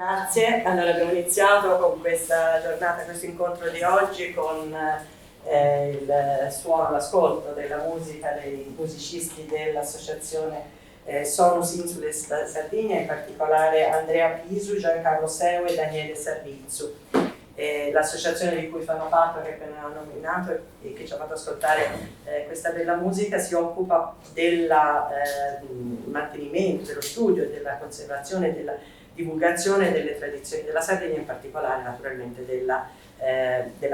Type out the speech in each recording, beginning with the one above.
Grazie. Allora abbiamo iniziato con questa giornata, questo incontro di oggi con il suono, l'ascolto della musica dei musicisti dell'associazione Sonus Insules Sardegna, in particolare Andrea Pisu, Giancarlo Seu e Daniele Sarrizzu. L'associazione di cui fanno parte, che appena hanno nominato e che ci ha fatto ascoltare questa bella musica, si occupa del mantenimento, dello studio, della conservazione, della divulgazione delle tradizioni della Sardegna, in particolare naturalmente della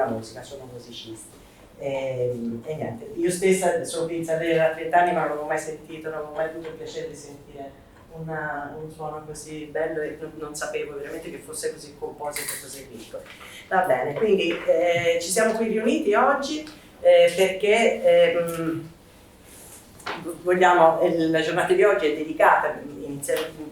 musica. Sono musicisti. E niente, io stessa sono qui in Sardegna da 30 anni, ma non avevo mai sentito, non avevo mai avuto il piacere di sentire un suono così bello, e non sapevo veramente che fosse così composito e così ricco. Va bene, quindi ci siamo qui riuniti oggi perché la giornata di oggi è dedicata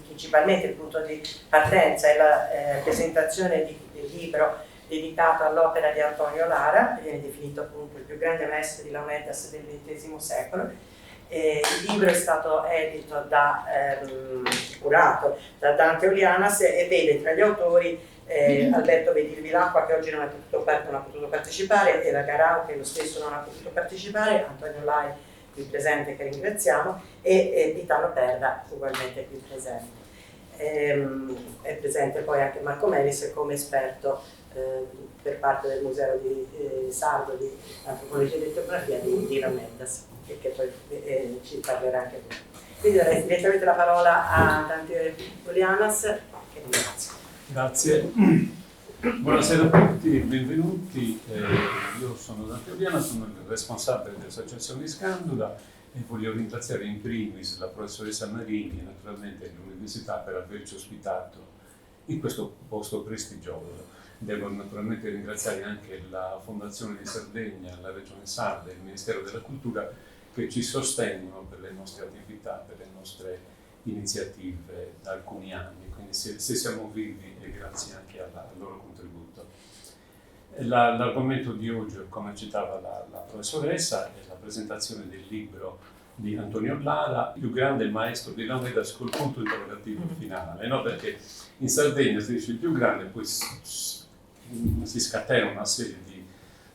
principalmente, il punto di partenza è la presentazione del libro dedicato all'opera di Antonio Lara, che viene definito appunto il più grande maestro di Launedas del XX secolo. Il libro è stato curato da Dante Olianas e vede tra gli autori Alberto Bedirvilacqua, che oggi non ha potuto partecipare, Eva Garau, che lo stesso non ha potuto partecipare, Antonio Lai qui presente, che ringraziamo, e Vitano Perda, ugualmente qui presente. È presente poi anche Marco Melis come esperto per parte del Museo di Sardo di Antropologia ed Etnografia di Launedas, e che poi ci parlerà anche lui. Quindi darei direttamente la parola a Dante Olianas, che ringrazio. Grazie. Buonasera a tutti, benvenuti. Io sono Dante Olianas, sono il responsabile dell'Associazione di Scandula e voglio ringraziare in primis la professoressa Marini e naturalmente l'Università per averci ospitato in questo posto prestigioso. Devo naturalmente ringraziare anche la Fondazione di Sardegna, la Regione Sarda e il Ministero della Cultura che ci sostengono per le nostre attività, per le nostre iniziative da alcuni anni, quindi se siamo vivi è grazie anche al loro contributo. L'argomento di oggi, come citava la professoressa, è la presentazione del libro di Antonio Lara, il più grande maestro di Launedas, col punto interrogativo finale, no? Perché in Sardegna si dice il più grande, poi si scatena una serie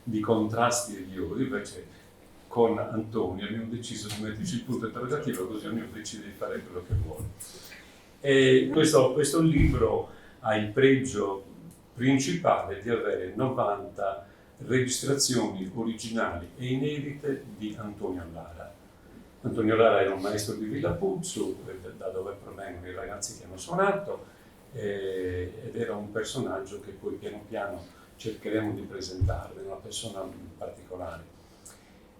di contrasti e di odi, invece con Antonio abbiamo deciso di metterci il punto interrogativo, così ognuno decide di fare quello che vuole. E questo libro ha il pregio principale di avere 90 registrazioni originali e inedite di Antonio Lara. Antonio Lara era un maestro di Villa Puzzu, da dove provengono i ragazzi che hanno suonato, ed era un personaggio che poi piano piano cercheremo di presentarvi, una persona particolare.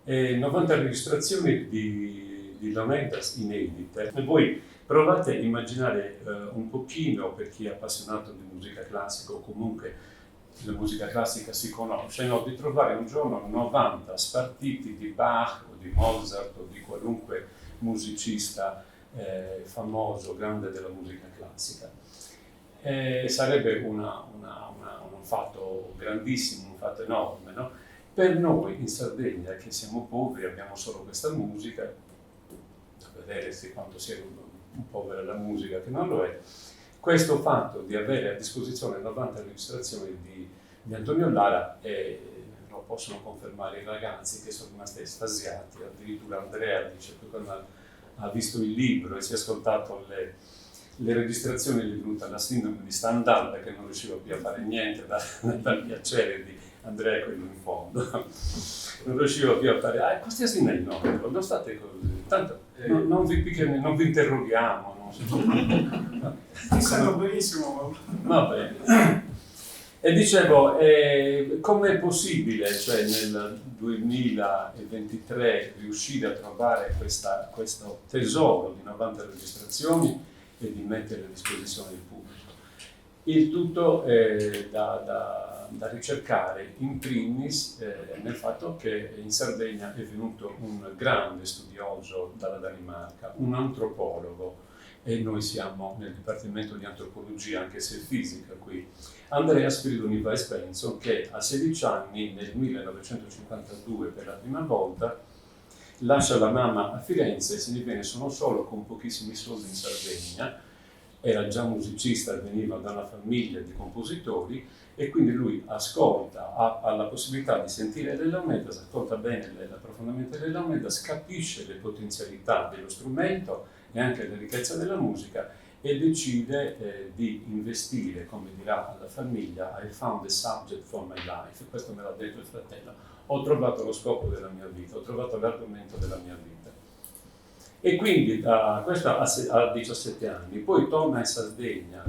90 registrazioni di Launedas inedite. E voi provate a immaginare un pochino, per chi è appassionato di musica classica o comunque la musica classica si conosce, no? Di trovare un giorno 90 spartiti di Bach o di Mozart o di qualunque musicista famoso, grande della musica classica. Sarebbe un fatto grandissimo, un fatto enorme, no? Per noi in Sardegna, che siamo poveri, abbiamo solo questa musica, da vedere quanto sia un povera la musica, che non lo è. Questo fatto di avere a disposizione 90 registrazioni di Antonio Lara lo possono confermare i ragazzi che sono rimasti estasiati. Addirittura Andrea dice che quando ha visto il libro e si è ascoltato le registrazioni gli è venuta la sindrome di Stendhal, perché non riusciva più a fare niente dal piacere di Andrea, quello in fondo. Non riusciva più a fare, questi asini no, non state così, tanto non vi interroghiamo. È stato benissimo. Va bene. E dicevo, com'è possibile, cioè nel 2023, riuscire a trovare questo tesoro di 90 registrazioni e di mettere a disposizione del pubblico? Il tutto è da ricercare in primis nel fatto che in Sardegna è venuto un grande studioso dalla Danimarca, un antropologo, e noi siamo nel Dipartimento di Antropologia, anche se fisica qui, Andrea Spiridoni Weiss Benson, che a 16 anni, nel 1952 per la prima volta, lascia la mamma a Firenze e se ne viene solo con pochissimi soldi in Sardegna, era già musicista, veniva da una famiglia di compositori e quindi lui ascolta, ha la possibilità di sentire le Laumedas, ascolta bene profondamente le Laumedas, capisce le potenzialità dello strumento e anche la ricchezza della musica e decide di investire, come dirà alla famiglia, I found the subject for my life, questo me l'ha detto il fratello, ho trovato lo scopo della mia vita, ho trovato l'argomento della mia vita. E quindi questo a 17 anni, poi torna in Sardegna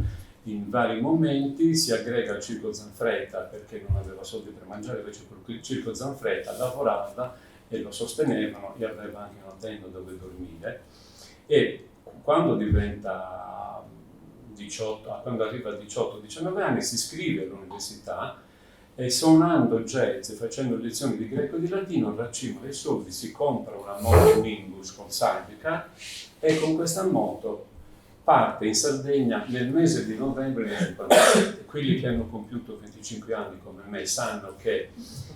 in vari momenti, si aggrega al Circo Zanfretta perché non aveva soldi per mangiare, invece il Circo Zanfretta lavorava e lo sostenevano e aveva anche una tenda dove dormire. E quando diventa 18, quando arriva a 18-19 anni si iscrive all'università e suonando jazz e facendo lezioni di greco e di latino raccimola i soldi, si compra una moto Nimbus con sidecar e con questa moto parte in Sardegna nel mese di novembre del 57. Quelli che hanno compiuto 25 anni come me sanno che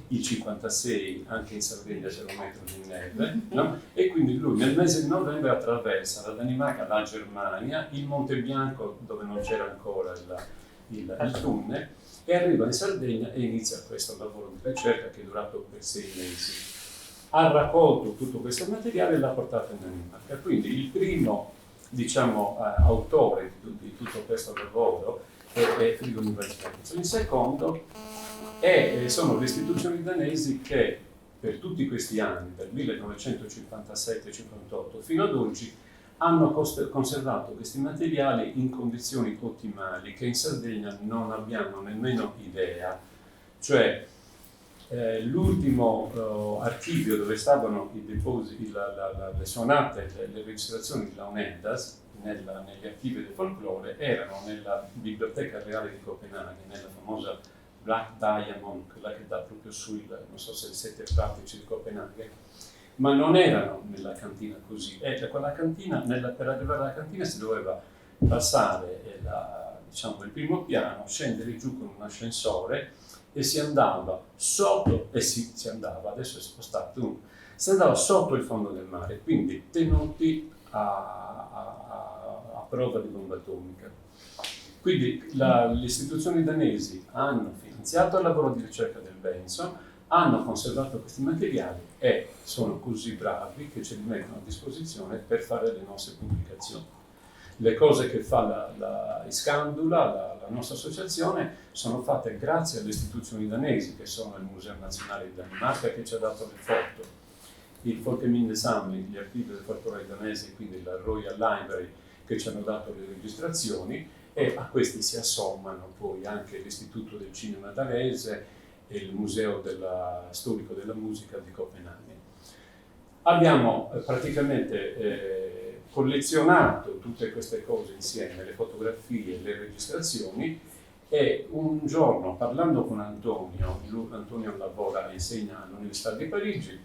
il 56 anche in Sardegna c'era un metro di neve, no? E quindi lui nel mese di novembre attraversa la Danimarca, la Germania, il Monte Bianco dove non c'era ancora il tunnel e arriva in Sardegna e inizia questo lavoro di ricerca che è durato per 6 mesi. Ha raccolto tutto questo materiale e l'ha portato in Danimarca. Quindi il primo, diciamo, autore di tutto questo lavoro è Frigo Nybergsberg. Il secondo sono le istituzioni danesi che per tutti questi anni, dal 1957-58 fino ad oggi, hanno conservato questi materiali in condizioni ottimali che in Sardegna non abbiamo nemmeno idea. Cioè l'ultimo archivio dove stavano i depositi, le sonate, le registrazioni di Laumedas negli archivi del folklore erano nella Biblioteca Reale di Copenaghen, nella famosa Black Diamond, quella che dà proprio non so se il 7 pratici di Copenaghen, ma non erano nella cantina così. Quella cantina, per arrivare alla cantina si doveva passare diciamo, il primo piano, scendere giù con un ascensore e si andava sotto, si andava, adesso è spostato, si andava sotto il fondo del mare, quindi tenuti a prova di bomba atomica. Quindi le istituzioni danesi hanno finanziato il lavoro di ricerca del Benson, hanno conservato questi materiali e sono così bravi che ce li mettono a disposizione per fare le nostre pubblicazioni. Le cose che fa la Iskandula, la nostra associazione, sono fatte grazie alle istituzioni danesi, che sono il Museo Nazionale di Danimarca che ci ha dato le foto, il Folkeminnesamling, gli archivi del folklore danese, quindi la Royal Library, che ci hanno dato le registrazioni, e a questi si assommano poi anche l'Istituto del Cinema danese e il Museo Storico della Musica di Copenaghen. Abbiamo praticamente collezionato tutte queste cose insieme, le fotografie, le registrazioni, e un giorno parlando con Antonio lavora e insegna all'Università di Parigi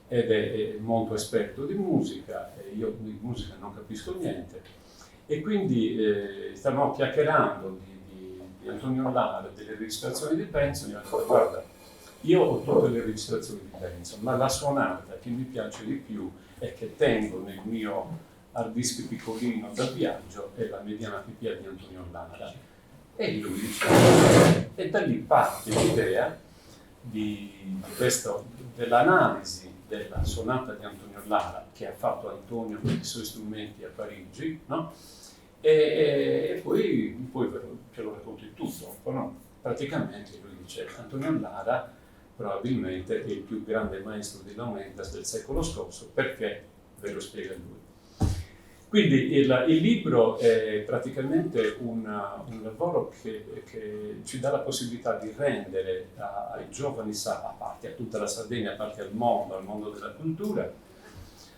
ed è molto esperto di musica, e io di musica non capisco niente, e quindi stavamo chiacchierando di Antonio Lara, delle registrazioni di Benson, e ho detto: guarda, io ho tutte le registrazioni di Benson, ma la suonata che mi piace di più e che tengo nel mio hard disk piccolino da viaggio è la Mediana Pipia di Antonio Lara. E lui dice, e da lì parte l'idea dell'analisi della sonata di Antonio Lara che ha fatto Antonio con i suoi strumenti a Parigi, no? E poi ce lo racconto il tutto, no? Praticamente lui dice: Antonio Lara probabilmente è il più grande maestro di Laumedas del secolo scorso, perché ve lo spiega lui. Quindi il libro è praticamente un lavoro che ci dà la possibilità di rendere ai giovani, a parte a tutta la Sardegna, a parte al mondo della cultura,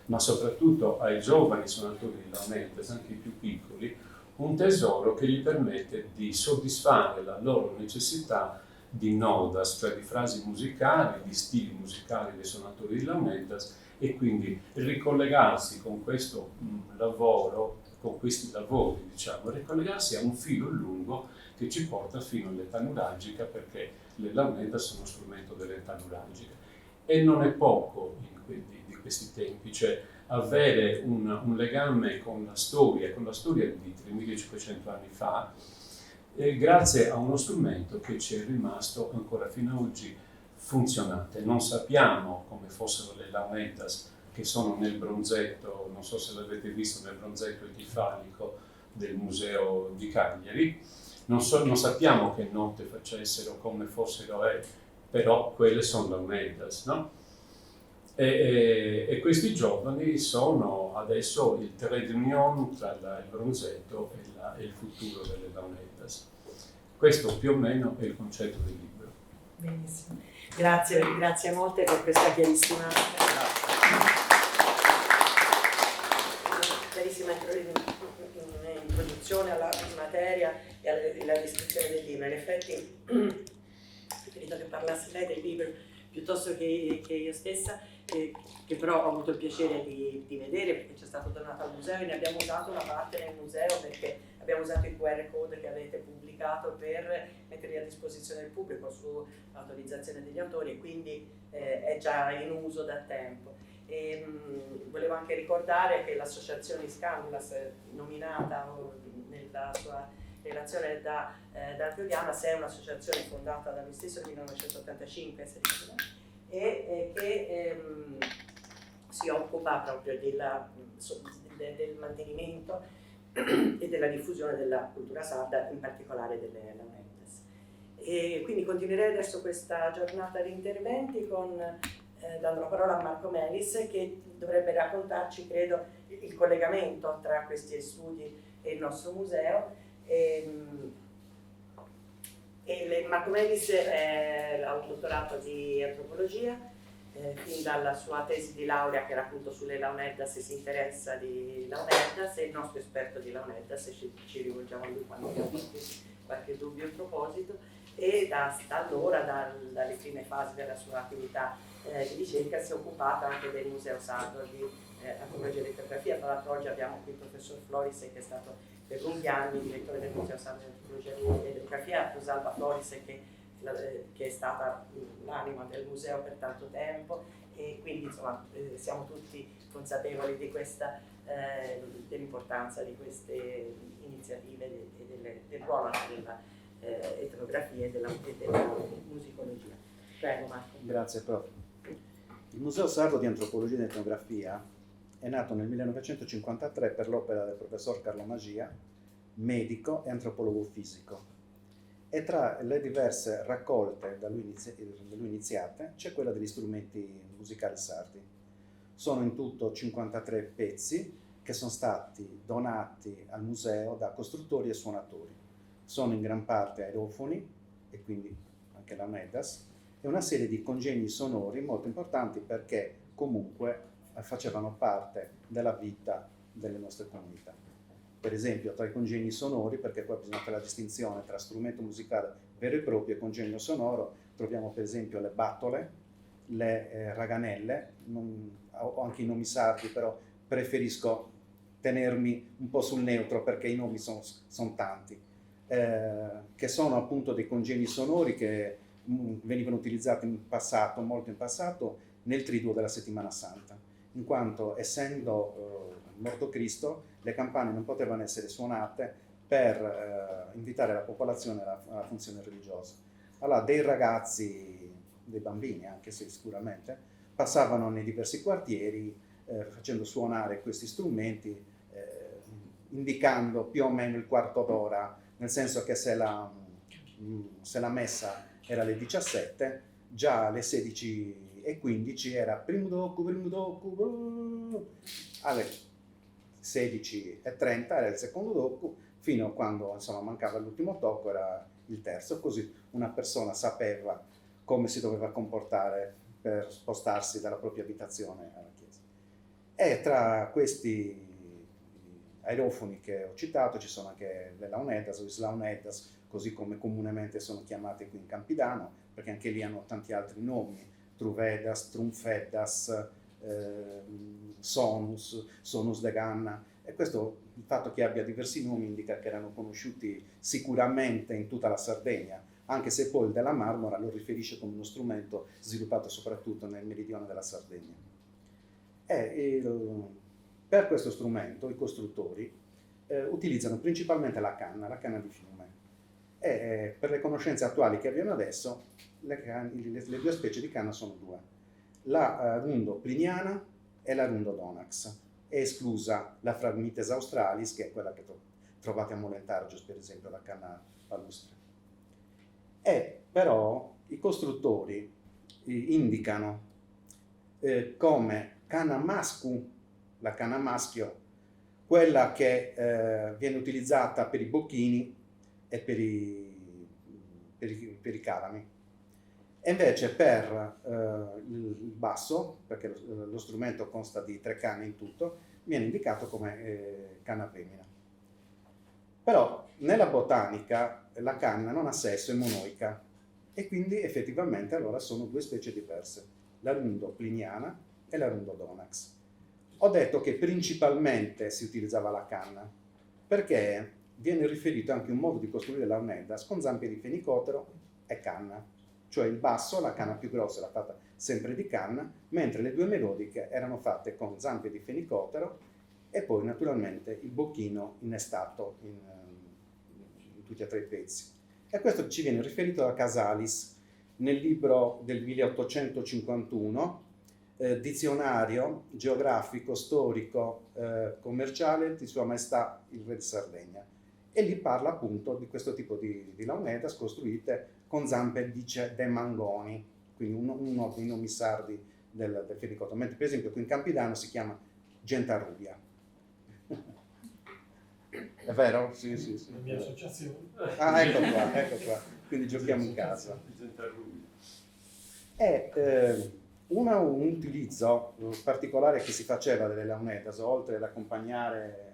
ma soprattutto ai giovani suonatori di Laumedas, anche i più piccoli, un tesoro che gli permette di soddisfare la loro necessità di nodas, cioè di frasi musicali, di stili musicali dei suonatori di Laumedas, e quindi ricollegarsi con questo lavoro, con questi lavori, diciamo, ricollegarsi a un filo lungo che ci porta fino all'età nuragica, perché le Laumedas sono uno strumento dell'età nuragica. E non è poco di questi tempi, cioè avere un legame con la storia di Vitri 1500 anni fa, grazie a uno strumento che ci è rimasto ancora fino ad oggi funzionante. Non sappiamo come fossero le launetas che sono nel bronzetto, non so se l'avete visto, nel bronzetto epifalico del Museo di Cagliari. Non sappiamo che note facessero, come fossero, però quelle sono launetas, no? E questi giovani sono adesso il trait d'union tra il bronzetto e il futuro delle launetas. Questo più o meno è il concetto del libro. Benissimo, grazie molte per questa chiarissima introduzione alla materia e alla descrizione del libro. In effetti credo che parlassi lei del libro piuttosto che io stessa, che però ho avuto il piacere di vedere perché ci è stato donato al museo e ne abbiamo usato una parte nel museo, perché abbiamo usato il QR code che avete pubblicato per metterli a disposizione del pubblico su autorizzazione degli autori, e quindi è già in uso da tempo. Volevo anche ricordare che l'associazione Scandulas, nominata nella sua relazione da Teodiana, è un'associazione fondata da lui stesso nel 1985 e che si occupa proprio del mantenimento e della diffusione della cultura sarda, in particolare delle launetas. E quindi continuerei adesso questa giornata di interventi dando la parola a Marco Melis, che dovrebbe raccontarci, credo, il collegamento tra questi studi e il nostro museo. Marco Melis ha un dottorato di antropologia, fin dalla sua tesi di laurea, che era appunto sulle launetas, e si interessa di launetas, è il nostro esperto di launetas, e ci rivolgiamo a lui quando abbiamo qualche dubbio in proposito, e da allora, dalle prime fasi della sua attività di ricerca, si è occupata anche del Museo Sardo di Antropologia e Litografia. Tra l'altro oggi abbiamo qui il professor Floris, che è stato per lunghi anni direttore del Museo Sardo di Antropologia e Litografia, Rosalba Floris, che è stata l'anima del museo per tanto tempo, e quindi insomma siamo tutti consapevoli di dell'importanza di queste iniziative e del ruolo della etnografia e della musicologia. Prego Marco. Grazie prof. Il Museo Sardo di Antropologia ed Etnografia è nato nel 1953 per l'opera del professor Carlo Magia, medico e antropologo fisico. E tra le diverse raccolte da lui iniziate c'è quella degli strumenti musicali sardi. Sono in tutto 53 pezzi che sono stati donati al museo da costruttori e suonatori. Sono in gran parte aerofoni, e quindi anche launetas, e una serie di congegni sonori molto importanti, perché comunque facevano parte della vita delle nostre comunità. Per esempio, tra i congegni sonori, perché qua bisogna fare la distinzione tra strumento musicale vero e proprio e congegno sonoro, troviamo per esempio le battole, le raganelle, ho anche i nomi sardi, però preferisco tenermi un po' sul neutro perché i nomi sono tanti, che sono appunto dei congegni sonori che venivano utilizzati in passato, molto in passato, nel triduo della Settimana Santa, in quanto essendo morto Cristo, le campane non potevano essere suonate per invitare la popolazione alla funzione religiosa. Allora dei ragazzi, dei bambini anche se sicuramente, passavano nei diversi quartieri facendo suonare questi strumenti, indicando più o meno il quarto d'ora, nel senso che se la messa era alle 17, già alle 16:15 era primo docu, alle 16:30 era il secondo docu, fino a quando insomma mancava l'ultimo tocco era il terzo, così una persona sapeva come si doveva comportare per spostarsi dalla propria abitazione alla chiesa. E tra questi aerofoni che ho citato ci sono anche le launetas o islaunetas, così come comunemente sono chiamate qui in Campidano, perché anche lì hanno tanti altri nomi: truvedas, trumfedas, sonus de Ganna, e questo, il fatto che abbia diversi nomi, indica che erano conosciuti sicuramente in tutta la Sardegna, anche se poi il della Marmora lo riferisce come uno strumento sviluppato soprattutto nel meridione della Sardegna. Per questo strumento i costruttori utilizzano principalmente la canna di fiume. E per le conoscenze attuali che abbiamo adesso, le due specie di canna sono due: la Rundo pliniana e la Rundo donax. È esclusa la Phragmites australis, che è quella che trovate a Molentargius, per esempio, la canna palustre. Però i costruttori indicano come canna mascu, la canna maschio, quella che viene utilizzata per i bocchini e per i calami. E invece per il basso, perché lo strumento consta di 3 canne in tutto, viene indicato come canna femmina. Però nella botanica la canna non ha sesso, è monoica, e quindi effettivamente allora sono due specie diverse, la Rundo pliniana e la Rundo donax. Ho detto che principalmente si utilizzava la canna, perché viene riferito anche un modo di costruire l'Auneddas con zampe di fenicotero e canna, cioè il basso, la canna più grossa era fatta sempre di canna, mentre le due melodiche erano fatte con zampe di fenicotero e poi naturalmente il bocchino innestato in tutti e 3 i pezzi. E questo ci viene riferito da Casalis nel libro del 1851, dizionario geografico, storico, commerciale di Sua Maestà il Re di Sardegna, e lì parla appunto di questo tipo di launedas costruite con zampe, dice, de mangoni, quindi uno dei nomi sardi del fenicotero, mentre per esempio qui in Campidano si chiama gentarrubia. È vero? Sì, sì, sì. La mia associazione. Ah, ecco qua. Quindi giochiamo in casa. Un utilizzo particolare che si faceva delle launedas, oltre ad accompagnare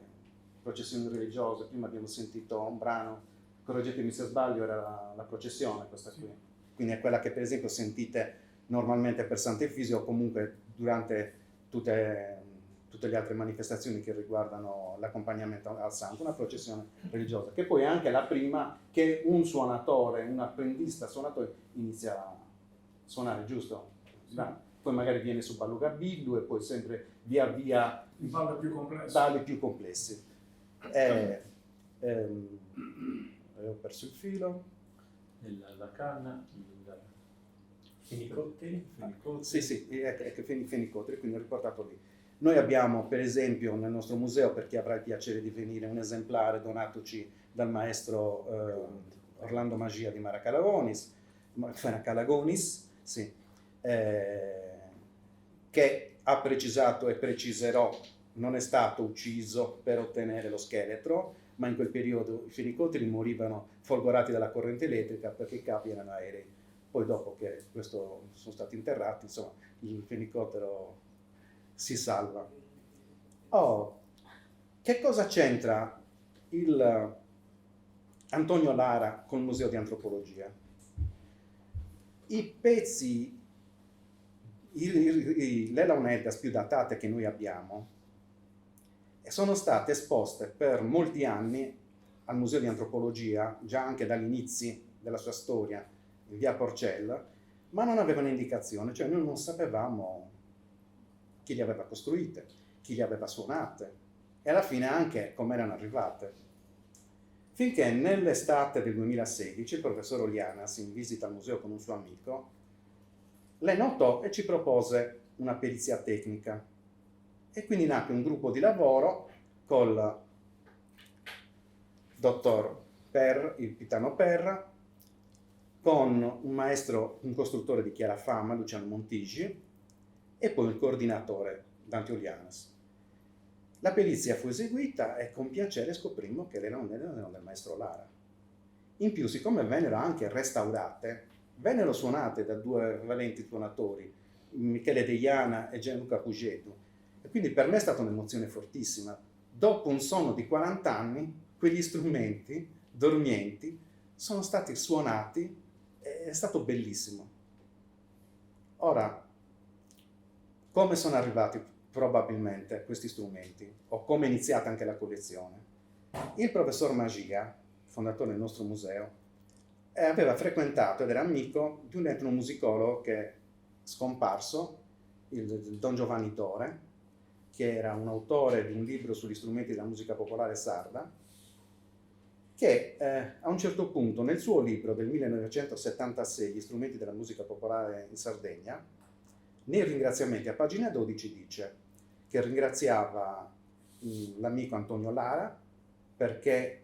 processioni religiose, prima abbiamo sentito un brano, correggetemi se sbaglio, era la processione questa qui. Quindi è quella che per esempio sentite normalmente per Sant'Efisio o comunque durante tutte le altre manifestazioni che riguardano l'accompagnamento al santo, una processione religiosa, che poi è anche la prima che un suonatore, un apprendista suonatore inizia a suonare, giusto? Poi magari viene su ballugabillu e poi sempre via via balli più complessi. Ho perso il filo. La canna, fenicotteri. Sì, ecco, fenicotteri, quindi ho riportato lì. Noi abbiamo, per esempio, nel nostro museo, per chi avrà il piacere di venire, un esemplare donatoci dal maestro Orlando Magia di Maracalagonis, sì, che ha precisato e preciserò, non è stato ucciso per ottenere lo scheletro, ma in quel periodo i fenicotteri morivano folgorati dalla corrente elettrica perché i capi erano aerei. Poi dopo che questo sono stati interrati, insomma, il fenicottero si salva. Che cosa c'entra il Antonio Lara col Museo di Antropologia? I pezzi, le launedas più datate che noi abbiamo sono state esposte per molti anni al Museo di Antropologia, già anche dagli inizi della sua storia, in via Porcella, ma non avevano indicazione, cioè noi non sapevamo chi le aveva costruite, chi le aveva suonate e alla fine anche come erano arrivate. Finché nell'estate del 2016 il professor Olianas, in visita al museo con un suo amico, le notò e ci propose una perizia tecnica. E quindi nacque un gruppo di lavoro col dottor il Pitano Perra, con un maestro, un costruttore di chiara fama, Luciano Montigi, e poi il coordinatore Dante Olianas. La perizia fu eseguita e con piacere scoprimmo che erano del maestro Lara. In più, siccome vennero anche restaurate, vennero suonate da 2 valenti suonatori, Michele Deiana e Gianluca Pugedu, e quindi per me è stata un'emozione fortissima. Dopo un sonno di 40 anni, quegli strumenti dormienti sono stati suonati, è stato bellissimo. Ora, come sono arrivati probabilmente questi strumenti, o come è iniziata anche la collezione? Il professor Magia, fondatore del nostro museo, aveva frequentato ed era amico di un etnomusicologo che è scomparso, il Don Giovanni Tore, che era un autore di un libro sugli strumenti della musica popolare sarda, che a un certo punto nel suo libro del 1976, Gli strumenti della musica popolare in Sardegna, nei ringraziamenti a pagina 12 dice che ringraziava l'amico Antonio Lara perché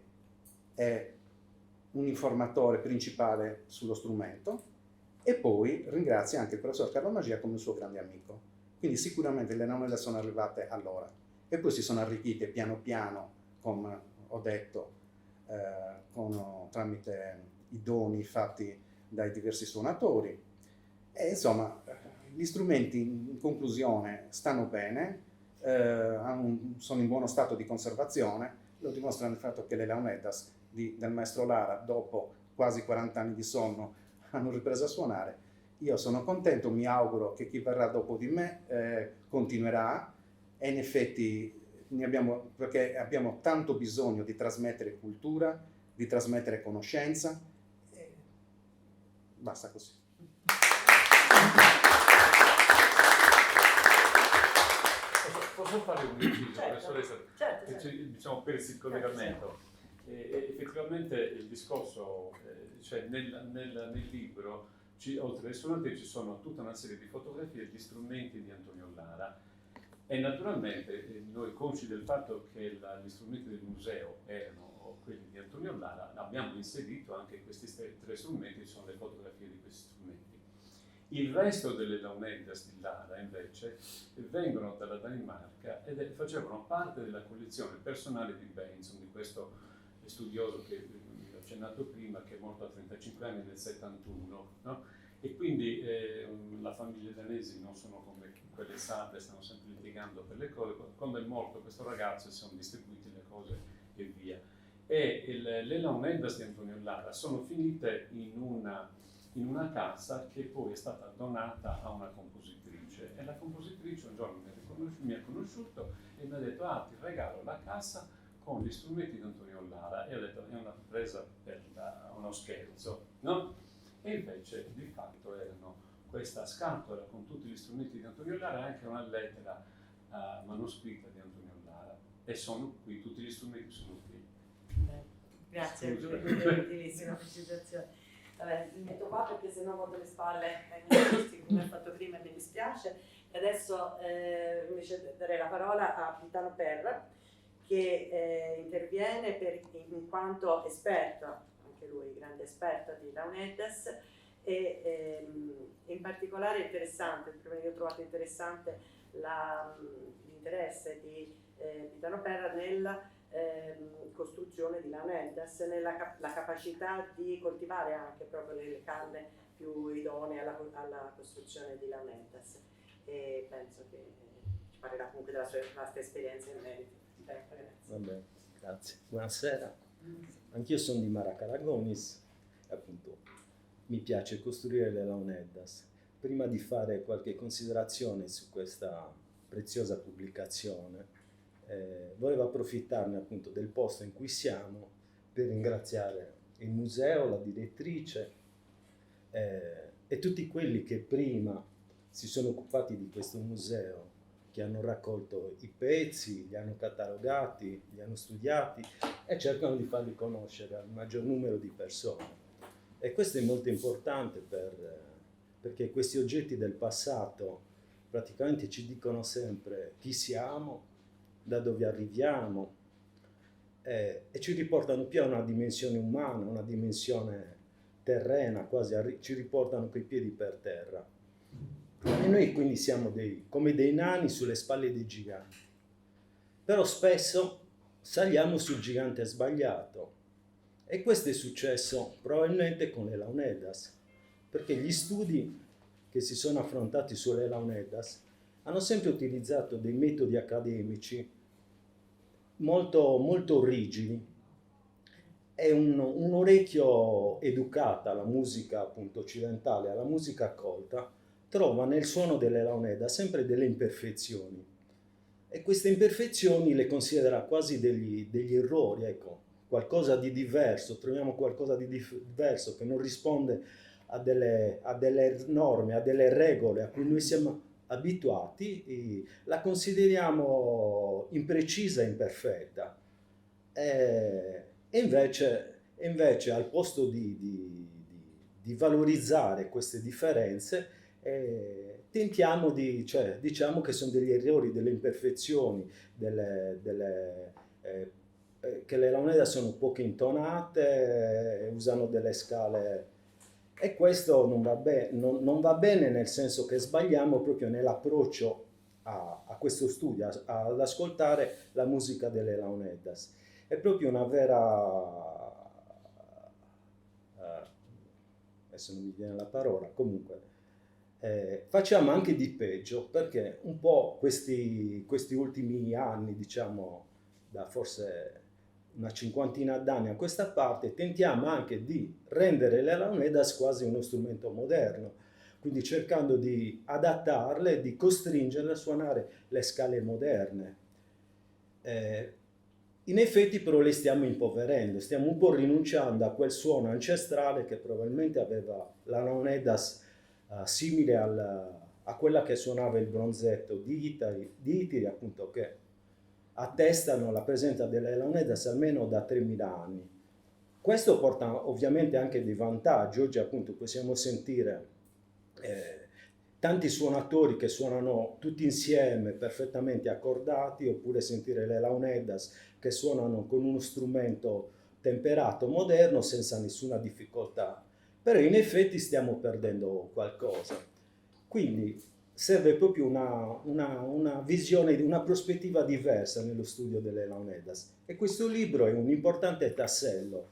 è un informatore principale sullo strumento, e poi ringrazia anche il professor Carlo Magia come un suo grande amico. Quindi sicuramente le launeddas sono arrivate allora e poi si sono arricchite piano piano, come ho detto, tramite i doni fatti dai diversi suonatori. E insomma, gli strumenti in conclusione stanno bene, sono in buono stato di conservazione, lo dimostra il fatto che le launeddas del maestro Lara, dopo quasi 40 anni di sonno, hanno ripreso a suonare. Io sono contento, mi auguro che chi verrà dopo di me continuerà, e in effetti perché abbiamo tanto bisogno di trasmettere cultura, di trasmettere conoscenza, e basta così. Posso fare un inciso, Certo, professoressa? certo. Diciamo, per il collegamento. Effettivamente il discorso, cioè nel libro, oltre ai suonati ci sono tutta una serie di fotografie e di strumenti di Antonio Lara, e naturalmente noi, consci del fatto che gli strumenti del museo erano quelli di Antonio Lara, abbiamo inserito anche questi tre strumenti, sono le fotografie di questi strumenti. Il resto delle launeddas di Lara invece vengono dalla Danimarca ed facevano parte della collezione personale di Benson, di questo studioso che vi ho accennato prima, che è morto a 35 anni nel 71, no? E quindi la famiglia danesi non sono come quelle sarde, stanno sempre litigando per le cose. Quando è morto questo ragazzo si sono distribuite le cose e via. E le launeddas di Antonio Lara sono finite in una cassa che poi è stata donata a una compositrice, e la compositrice un giorno mi ha conosciuto e mi ha detto: ti regalo la cassa con gli strumenti di Antonio Lara. E ho detto: è una presa per uno scherzo, no? E invece di fatto erano questa scatola con tutti gli strumenti di Antonio Lara e anche una lettera manoscritta di Antonio Lara, e sono qui, tutti gli strumenti sono qui. Grazie, utilissima precisazione. Vabbè, mi metto qua perché sennò volto le spalle ai musicisti, come ho fatto prima, e mi dispiace. E adesso invece darei la parola a Vitano Perra, che interviene in quanto esperto, anche lui grande esperto di launeddas, e in particolare interessante, prima io ho trovato interessante l'interesse di Vitano Perra nella costruzione di launeddas, la capacità di coltivare anche proprio le canne più idonee alla costruzione di launeddas, e penso che ci parlerà comunque della sua vasta esperienza in merito. Vabbè, grazie. Buonasera. Anch'io sono di Maracaragonis e appunto mi piace costruire le launeddas. Prima di fare qualche considerazione su questa preziosa pubblicazione, volevo approfittarne appunto del posto in cui siamo per ringraziare il museo, la direttrice e tutti quelli che prima si sono occupati di questo museo, che hanno raccolto i pezzi, li hanno catalogati, li hanno studiati e cercano di farli conoscere al maggior numero di persone. E questo è molto importante perché questi oggetti del passato praticamente ci dicono sempre chi siamo, da dove arriviamo, e ci riportano più a una dimensione umana, una dimensione terrena, quasi ci riportano coi piedi per terra. E noi quindi siamo come dei nani sulle spalle dei giganti. Però spesso saliamo sul gigante sbagliato. E questo è successo probabilmente con le launeddas, perché gli studi che si sono affrontati sulle launeddas hanno sempre utilizzato dei metodi accademici molto, molto rigidi, e un orecchio educata alla musica appunto occidentale, alla musica colta, trova nel suono delle launeddas sempre delle imperfezioni, e queste imperfezioni le considera quasi degli errori, ecco, qualcosa di diverso, troviamo qualcosa di diverso che non risponde a delle norme, a delle regole a cui noi siamo abituati, la consideriamo imprecisa e imperfetta. E invece al posto di valorizzare queste differenze, tentiamo cioè, diciamo che sono degli errori, delle imperfezioni, che le launedie sono poco intonate, usano delle scale, e questo non va bene, nel senso che sbagliamo proprio nell'approccio a questo studio, ad ascoltare la musica delle launeddas. È proprio una vera, adesso non mi viene la parola, comunque facciamo anche di peggio, perché un po' questi ultimi anni, diciamo da forse una cinquantina d'anni a questa parte, tentiamo anche di rendere le launeddas quasi uno strumento moderno, quindi cercando di adattarle, di costringerle a suonare le scale moderne. In effetti però le stiamo impoverendo, stiamo un po' rinunciando a quel suono ancestrale che probabilmente aveva la launeddas simile a quella che suonava il bronzetto di Itiri, appunto, che attestano la presenza delle launeddas almeno da 3000 anni. Questo porta ovviamente anche dei vantaggi. Oggi appunto possiamo sentire tanti suonatori che suonano tutti insieme perfettamente accordati, oppure sentire le launeddas che suonano con uno strumento temperato moderno senza nessuna difficoltà. Però in effetti stiamo perdendo qualcosa. Quindi serve proprio una visione, una prospettiva diversa nello studio delle launeddas, e questo libro è un importante tassello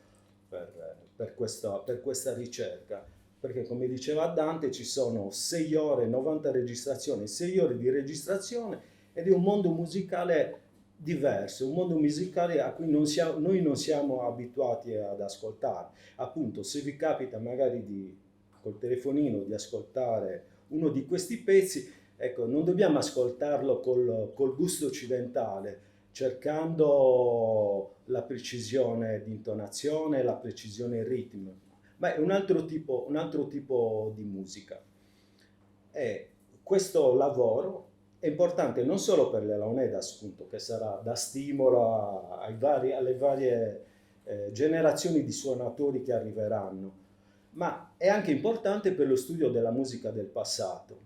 per questa ricerca, perché come diceva Dante ci sono 6 ore, 90 registrazioni, 6 ore di registrazione, ed è un mondo musicale diverso, un mondo musicale a cui noi non siamo abituati ad ascoltare. Appunto, se vi capita magari col telefonino di ascoltare uno di questi pezzi, ecco, non dobbiamo ascoltarlo col gusto occidentale, cercando la precisione di intonazione, la precisione ritmica, ma è un altro tipo di musica. E questo lavoro è importante non solo per le launeddas, appunto, che sarà da stimolo alle varie generazioni di suonatori che arriveranno, ma è anche importante per lo studio della musica del passato,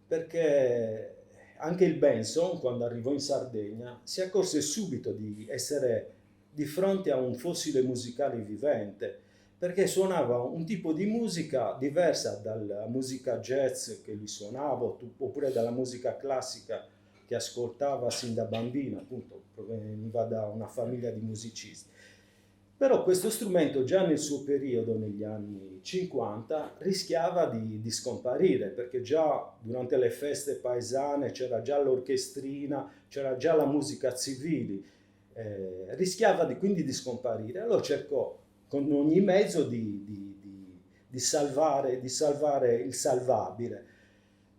perché anche il Benson, quando arrivò in Sardegna, si accorse subito di essere di fronte a un fossile musicale vivente, perché suonava un tipo di musica diversa dalla musica jazz che lui suonava, oppure dalla musica classica che ascoltava sin da bambino, appunto, proveniva da una famiglia di musicisti. Però questo strumento già nel suo periodo, negli anni 50, rischiava di scomparire, perché già durante le feste paesane c'era già l'orchestrina, c'era già la musica civili, rischiava quindi di scomparire. Allora cercò con ogni mezzo di salvare il salvabile.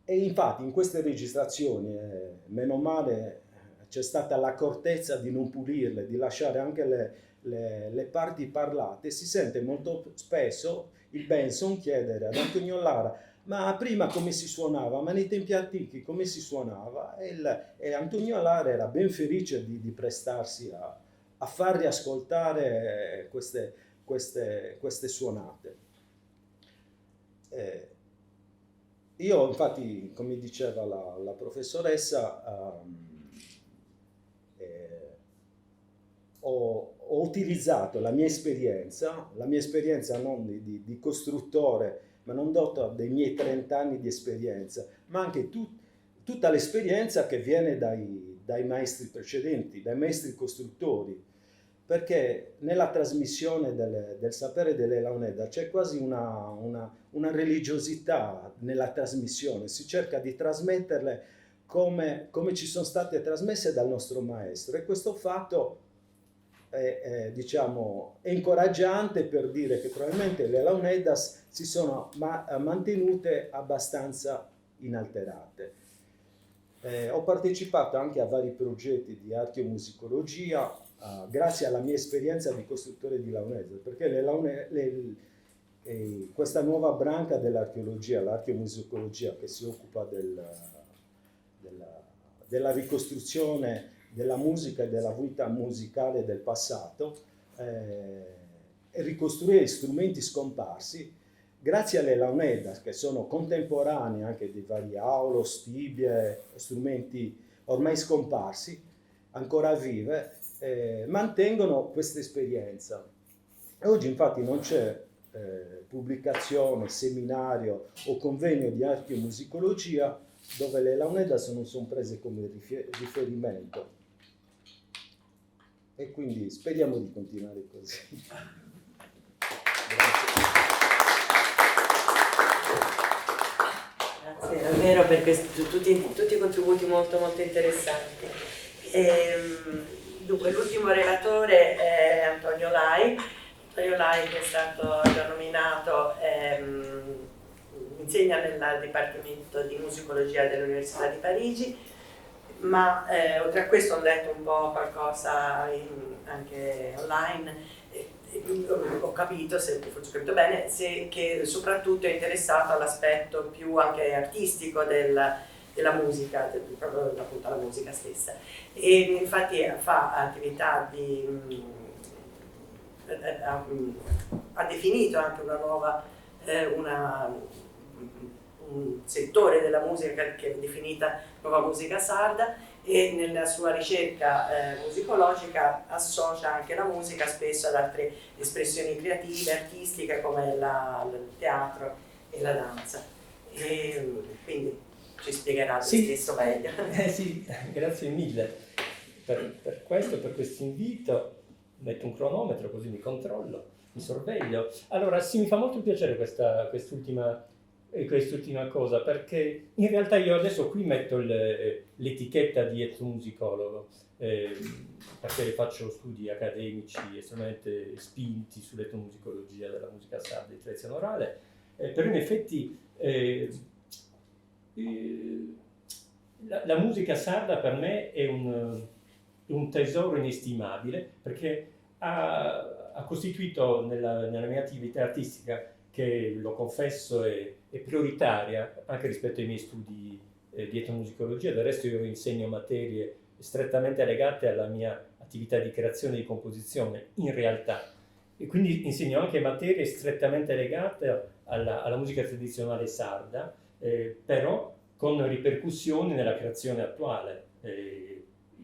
E infatti in queste registrazioni, meno male, c'è stata l'accortezza di non pulirle, di lasciare anche le parti parlate. Si sente molto spesso il Benson chiedere ad Antonio Lara: ma prima come si suonava? Ma nei tempi antichi come si suonava? E Antonio Lara era ben felice di prestarsi a far riascoltare queste suonate. Io infatti, come diceva la professoressa, ho utilizzato la mia esperienza non di costruttore, ma non dovuto dei miei 30 anni di esperienza, ma anche tutta l'esperienza che viene dai maestri precedenti, dai maestri costruttori, perché nella trasmissione del sapere delle launeddas c'è quasi una religiosità nella trasmissione, si cerca di trasmetterle come ci sono state trasmesse dal nostro maestro, e questo fatto è incoraggiante per dire che probabilmente le launeddas si sono mantenute abbastanza inalterate. Ho partecipato anche a vari progetti di archeomusicologia grazie alla mia esperienza di costruttore di launeddas, perché E questa nuova branca dell'archeologia, l'archeomusicologia, che si occupa della ricostruzione della musica e della vita musicale del passato, e ricostruire strumenti scomparsi, grazie alle Launeddas, che sono contemporanei anche di vari aulos, tibie, strumenti ormai scomparsi, ancora vive, mantengono questa esperienza. E oggi infatti non c'è pubblicazione, seminario o convegno di archeomusicologia dove le Launeddas non sono prese come riferimento. E quindi speriamo di continuare così. Grazie davvero per tutti i contributi molto molto interessanti. Dunque l'ultimo relatore è Antonio Lai. Antonio Lai, che è stato già nominato, insegna nel Dipartimento di Musicologia dell'Università di Parigi, ma oltre a questo ho letto un po' qualcosa anche online. Ho capito, se forse ho capito bene, che soprattutto è interessato all'aspetto più anche artistico della musica, proprio appunto la musica stessa. E infatti fa attività ha definito anche una nuova, un settore della musica che è definita nuova musica sarda, e nella sua ricerca musicologica associa anche la musica spesso ad altre espressioni creative, artistiche, come il teatro e la danza. E quindi ci spiegherà lui stesso meglio. Sì, grazie mille per questo invito. Metto un cronometro così mi controllo, mi sorveglio. Allora sì, mi fa molto piacere quest'ultima cosa, perché in realtà io adesso qui metto l'etichetta di etnomusicologo, perché faccio studi accademici estremamente spinti sull'etnomusicologia della musica sarda di tradizione orale, però in effetti la musica sarda per me è un tesoro inestimabile, perché ha costituito nella mia attività artistica, che lo confesso è prioritaria anche rispetto ai miei studi di etnomusicologia. Del resto io insegno materie strettamente legate alla mia attività di creazione e di composizione in realtà, e quindi insegno anche materie strettamente legate alla musica tradizionale sarda, però con ripercussioni nella creazione attuale,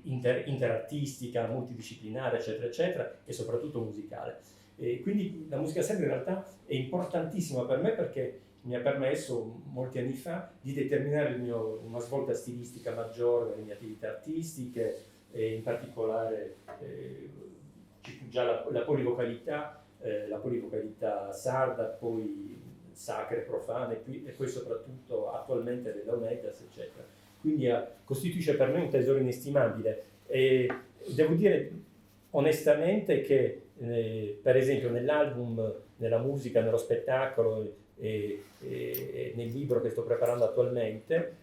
interartistica, multidisciplinare, eccetera, eccetera, e soprattutto musicale. E quindi la musica sarda in realtà è importantissima per me, perché mi ha permesso molti anni fa di determinare una svolta stilistica maggiore nelle mie attività artistiche, e in particolare già la polivocalità sarda, poi sacre, profane, e poi soprattutto attualmente le Launeddas, eccetera. Quindi costituisce per me un tesoro inestimabile, e devo dire onestamente che per esempio nell'album, nella musica, nello spettacolo e nel libro che sto preparando attualmente,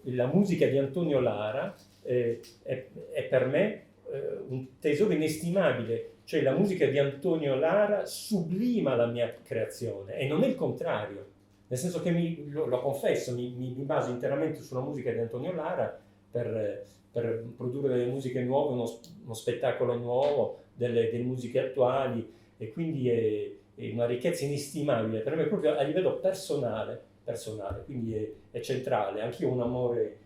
la musica di Antonio Lara è per me un tesoro inestimabile. Cioè la musica di Antonio Lara sublima la mia creazione, e non è il contrario. Nel senso che lo confesso, mi baso interamente sulla musica di Antonio Lara per produrre delle musiche nuove, uno spettacolo nuovo, delle musiche attuali, e quindi è una ricchezza inestimabile per me proprio a livello personale, quindi è centrale. Anch'io ho un amore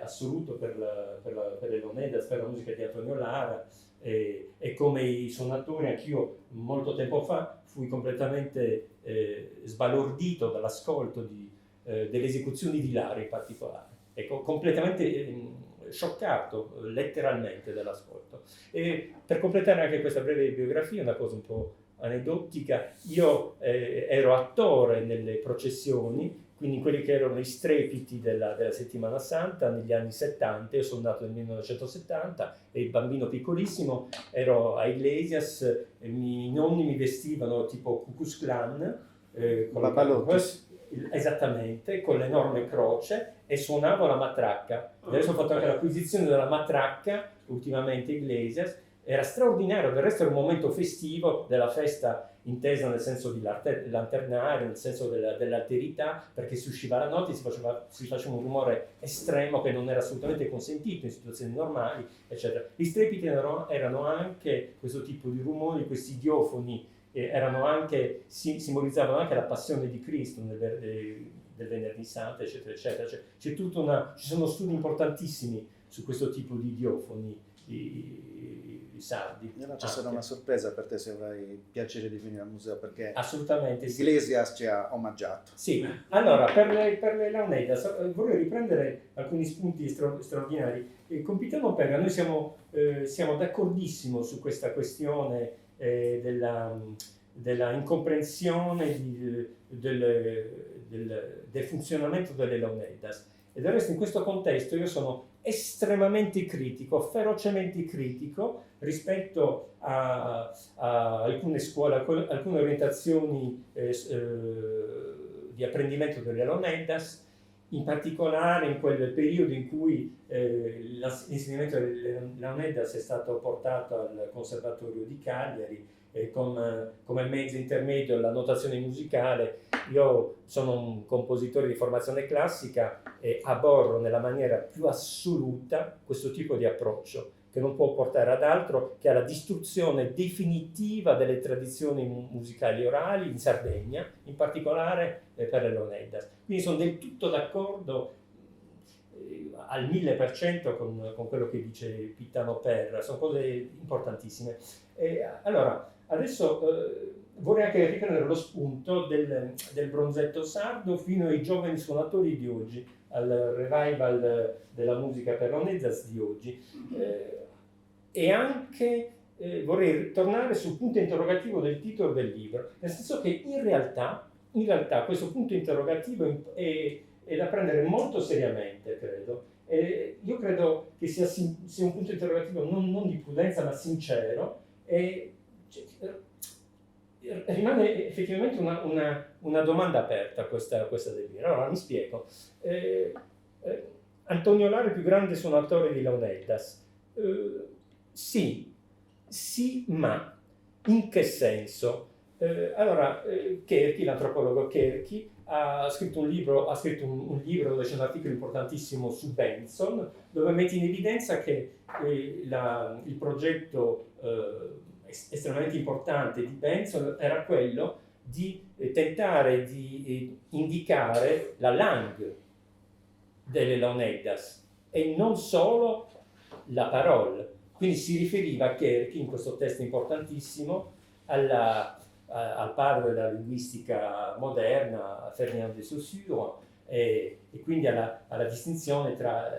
assoluto per le Launeddas, per la musica di Antonio Lara, e come i suonatori anch'io molto tempo fa fui completamente sbalordito dall'ascolto delle esecuzioni di Lara in particolare, ecco, completamente scioccato letteralmente dall'ascolto. E per completare anche questa breve biografia, una cosa un po' aneddotica, io ero attore nelle processioni, quindi in quelli che erano i strepiti della Settimana Santa negli anni 70. Io sono nato nel 1970 e bambino piccolissimo ero a Iglesias, e i nonni mi vestivano tipo Ku Klux Klan, esattamente, con l'enorme croce, e suonavo la matracca. Adesso ho fatto anche l'acquisizione della matracca ultimamente a Iglesias. Era straordinario, del resto era un momento festivo della festa intesa nel senso di lanternare, nel senso dell'alterità, perché si usciva la notte, si faceva un rumore estremo che non era assolutamente consentito in situazioni normali, eccetera. Gli strepiti erano anche questo tipo di rumori, questi idiofoni simbolizzavano anche la passione di Cristo del Venerdì Santo, eccetera, eccetera. Ci sono studi importantissimi su questo tipo di idiofoni di sardi. Allora ci sarà una sorpresa per te se avrai piacere di venire al museo, perché Assolutamente sì. Iglesias ci ha omaggiato. Sì, allora per le Launeddas vorrei riprendere alcuni spunti straordinari. Con Pitano Perga noi siamo d'accordissimo su questa questione della incomprensione del funzionamento delle Launeddas. E del resto in questo contesto io sono estremamente critico, ferocemente critico rispetto a alcune scuole, alcune orientazioni di apprendimento delle Launeddas, in particolare in quel periodo in cui l'insegnamento delle Launeddas è stato portato al Conservatorio di Cagliari come mezzo intermedio alla notazione musicale. Io sono un compositore di formazione classica e aborro nella maniera più assoluta questo tipo di approccio, che non può portare ad altro che alla distruzione definitiva delle tradizioni musicali orali in Sardegna, in particolare per le Launeddas. Quindi sono del tutto d'accordo al 1000% con quello che dice Pitano Perra, sono cose importantissime. Allora, adesso vorrei anche riprendere lo spunto del bronzetto sardo fino ai giovani suonatori di oggi, al revival della musica per Launeddas di oggi. E anche vorrei tornare sul punto interrogativo del titolo del libro, nel senso che in realtà questo punto interrogativo è da prendere molto seriamente, credo. Io credo che sia un punto interrogativo non di prudenza ma sincero, e rimane effettivamente una domanda aperta questa del libro. Allora mi spiego. Antonio Lara è il più grande suonatore di Launeddas. Sì, ma in che senso? Allora, Cherchi, l'antropologo Cherchi, ha scritto un libro dove c'è un articolo importantissimo su Benson, dove mette in evidenza che il progetto estremamente importante di Benson era quello di tentare di indicare la langue delle Launeddas e non solo la parola. Quindi si riferiva a Cherchi, in questo testo importantissimo, al padre della linguistica moderna, Ferdinand de Saussure, e quindi alla distinzione tra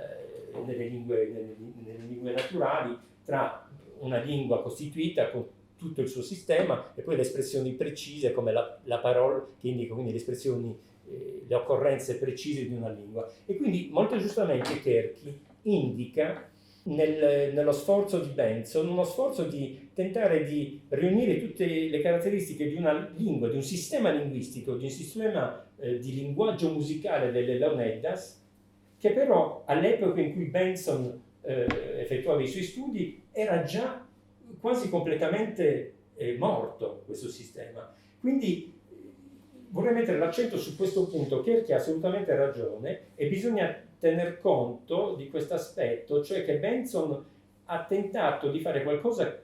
nelle lingue naturali, tra una lingua costituita con tutto il suo sistema e poi le espressioni precise come la parola, che indica quindi le espressioni, le occorrenze precise di una lingua. E quindi molto giustamente Cherchi indica nello sforzo di Benson uno sforzo di tentare di riunire tutte le caratteristiche di una lingua, di un sistema linguistico, di un sistema di linguaggio musicale delle Launeddas, che però all'epoca in cui Benson effettuava i suoi studi era già quasi completamente morto questo sistema. Quindi vorrei mettere l'accento su questo punto. Cherchi ha assolutamente ragione e bisogna tener conto di questo aspetto, cioè che Benson ha tentato di fare qualcosa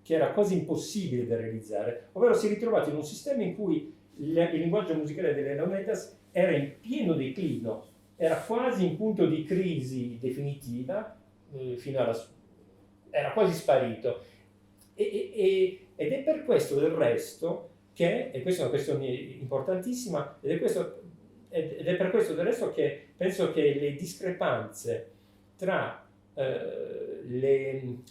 che era quasi impossibile da realizzare, ovvero si è ritrovato in un sistema in cui il linguaggio musicale delle Launeddas era in pieno declino, era quasi in punto di crisi definitiva, era quasi sparito. Ed è per questo del resto che, e questa è una questione importantissima, ed è per questo del resto che penso che le discrepanze tra le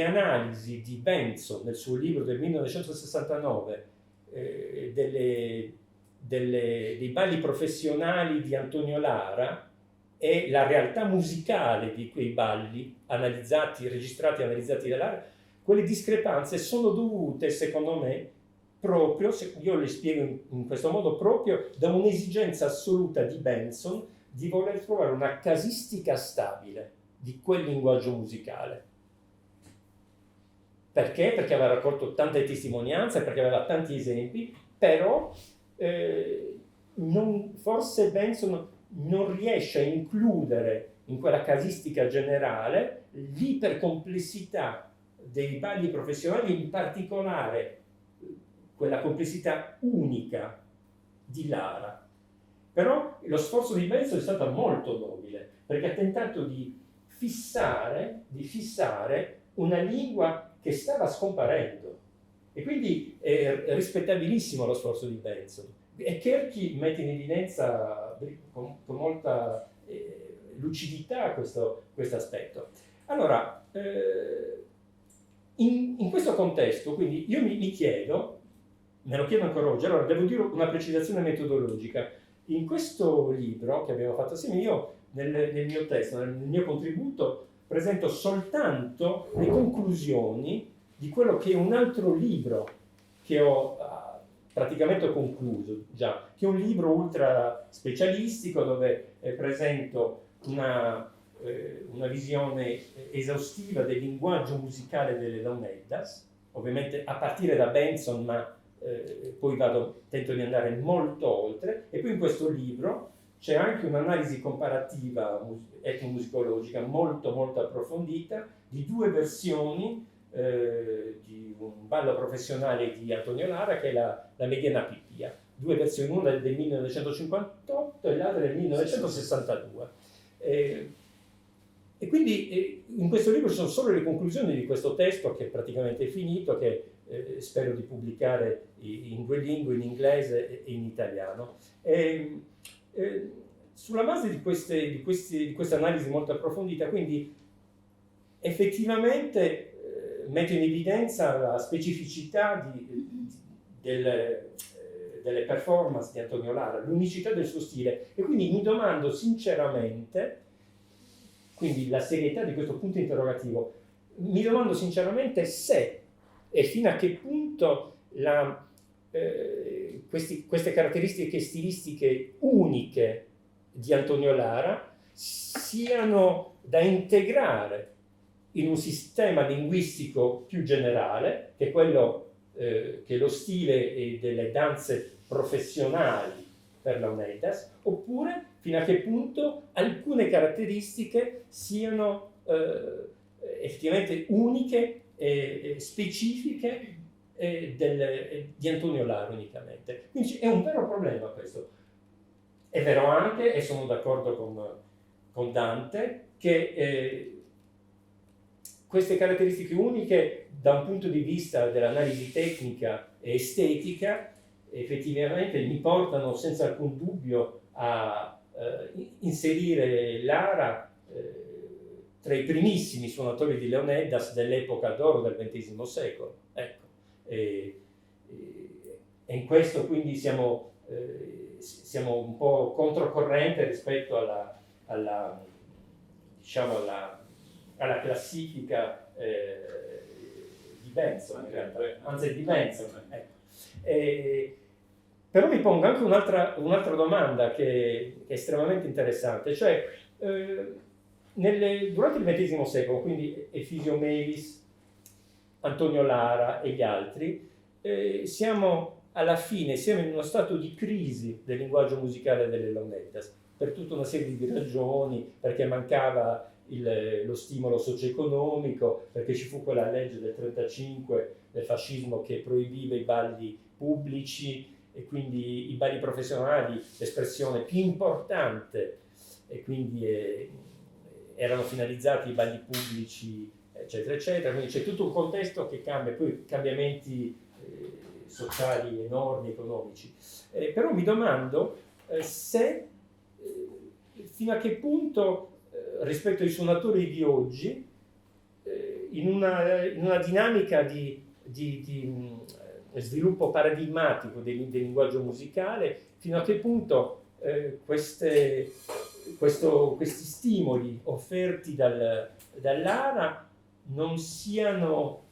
analisi di Benson nel suo libro del 1969 dei balli professionali di Antonio Lara e la realtà musicale di quei balli registrati e analizzati da Lara, quelle discrepanze sono dovute, secondo me, proprio, io le spiego in questo modo, proprio da un'esigenza assoluta di Benson di voler trovare una casistica stabile di quel linguaggio musicale. Perché? Perché aveva raccolto tante testimonianze, perché aveva tanti esempi, però forse Benson non riesce a includere in quella casistica generale l'ipercomplessità dei balli professionali, in particolare quella complessità unica di Lara. Però lo sforzo di Benson è stato molto nobile, perché ha tentato di fissare una lingua che stava scomparendo. E quindi è rispettabilissimo lo sforzo di Benson. E Kerchi mette in evidenza con molta lucidità questo aspetto. Allora, in questo contesto, quindi io mi chiedo, me lo chiedo ancora oggi, allora devo dire una precisazione metodologica. In questo libro che abbiamo fatto assieme, io nel mio testo, nel mio contributo, presento soltanto le conclusioni di quello che è un altro libro che ho praticamente concluso già, che è un libro ultra specialistico dove presento una visione esaustiva del linguaggio musicale delle Launeddas, ovviamente a partire da Benson, ma poi tento di andare molto oltre, e poi in questo libro c'è anche un'analisi comparativa etnomusicologica molto molto approfondita di due versioni di un ballo professionale di Antonio Lara, che è la Mediana Pipia. Due versioni, una del 1958 e l'altra del 1962. E quindi in questo libro ci sono solo le conclusioni di questo testo, che è praticamente finito, che spero di pubblicare in due lingue, in inglese e in italiano. Sulla base di questa analisi molto approfondita, quindi effettivamente metto in evidenza la specificità delle performance di Antonio Lara, l'unicità del suo stile, e quindi mi domando sinceramente, quindi la serietà di questo punto interrogativo, mi domando sinceramente se e fino a che punto queste caratteristiche stilistiche uniche di Antonio Lara siano da integrare in un sistema linguistico più generale, che è quello che è lo stile delle danze professionali per Launeddas, oppure fino a che punto alcune caratteristiche siano effettivamente uniche e specifiche di Antonio Lara unicamente. Quindi è un vero problema questo. È vero anche, e sono d'accordo con Dante, che queste caratteristiche uniche da un punto di vista dell'analisi tecnica e estetica effettivamente mi portano senza alcun dubbio a inserire Lara tra i primissimi suonatori di Launeddas dell'epoca d'oro del XX secolo. Ecco. E in questo quindi siamo un po' controcorrente rispetto alla classifica di Benson, anzi di Benson. Ecco. Però mi pongo anche un'altra domanda che è estremamente interessante, cioè durante il XX secolo, quindi Efisio Melis, Antonio Lara e gli altri, siamo in uno stato di crisi del linguaggio musicale delle Launeddas, per tutta una serie di ragioni, perché mancava lo stimolo socio-economico, perché ci fu quella legge del 1935 del fascismo che proibiva i balli pubblici, e quindi i balli professionali, l'espressione più importante, e quindi erano finalizzati ai balli pubblici, eccetera, eccetera. Quindi c'è tutto un contesto che cambia, poi cambiamenti sociali enormi, economici. Però mi domando se fino a che punto rispetto ai suonatori di oggi, in una dinamica di sviluppo paradigmatico del linguaggio musicale, fino a che punto questi stimoli offerti dall'Ara non siano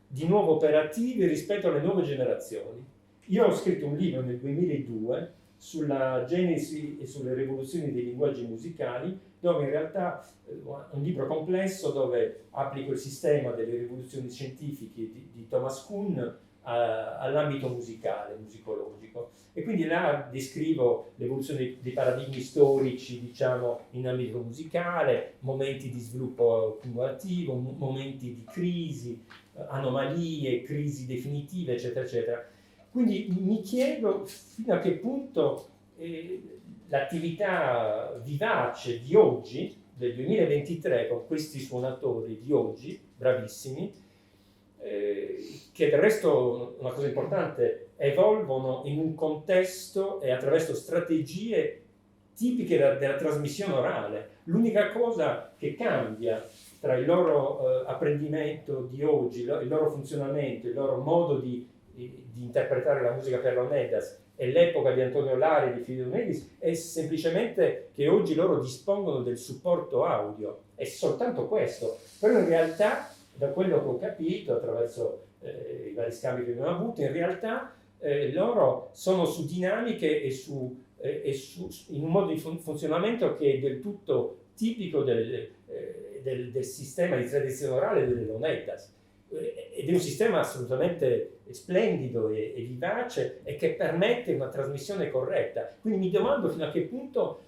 di nuovo operativi rispetto alle nuove generazioni. Io ho scritto un libro nel 2002 sulla genesi e sulle rivoluzioni dei linguaggi musicali, dove in realtà è un libro complesso dove applico il sistema delle rivoluzioni scientifiche di Thomas Kuhn all'ambito musicale, musicologico. E quindi là descrivo l'evoluzione dei paradigmi storici, diciamo, in ambito musicale, momenti di sviluppo cumulativo, momenti di crisi, anomalie, crisi definitive, eccetera, eccetera. Quindi mi chiedo fino a che punto l'attività vivace di oggi, del 2023, con questi suonatori di oggi, bravissimi, che del resto, una cosa importante, evolvono in un contesto e attraverso strategie tipiche della trasmissione orale. L'unica cosa che cambia tra il loro apprendimento di oggi, il loro funzionamento, il loro modo di interpretare la musica per Leonidas e l'epoca di Antonio Lara e di Filippo Medis è semplicemente che oggi loro dispongono del supporto audio. È soltanto questo. Però in realtà, da quello che ho capito attraverso i vari scambi che abbiamo avuto, in realtà loro sono su dinamiche in un modo di funzionamento che è del tutto tipico del sistema di tradizione orale delle Leonidas. Ed è un sistema assolutamente splendido e vivace e che permette una trasmissione corretta. Quindi mi domando fino a che punto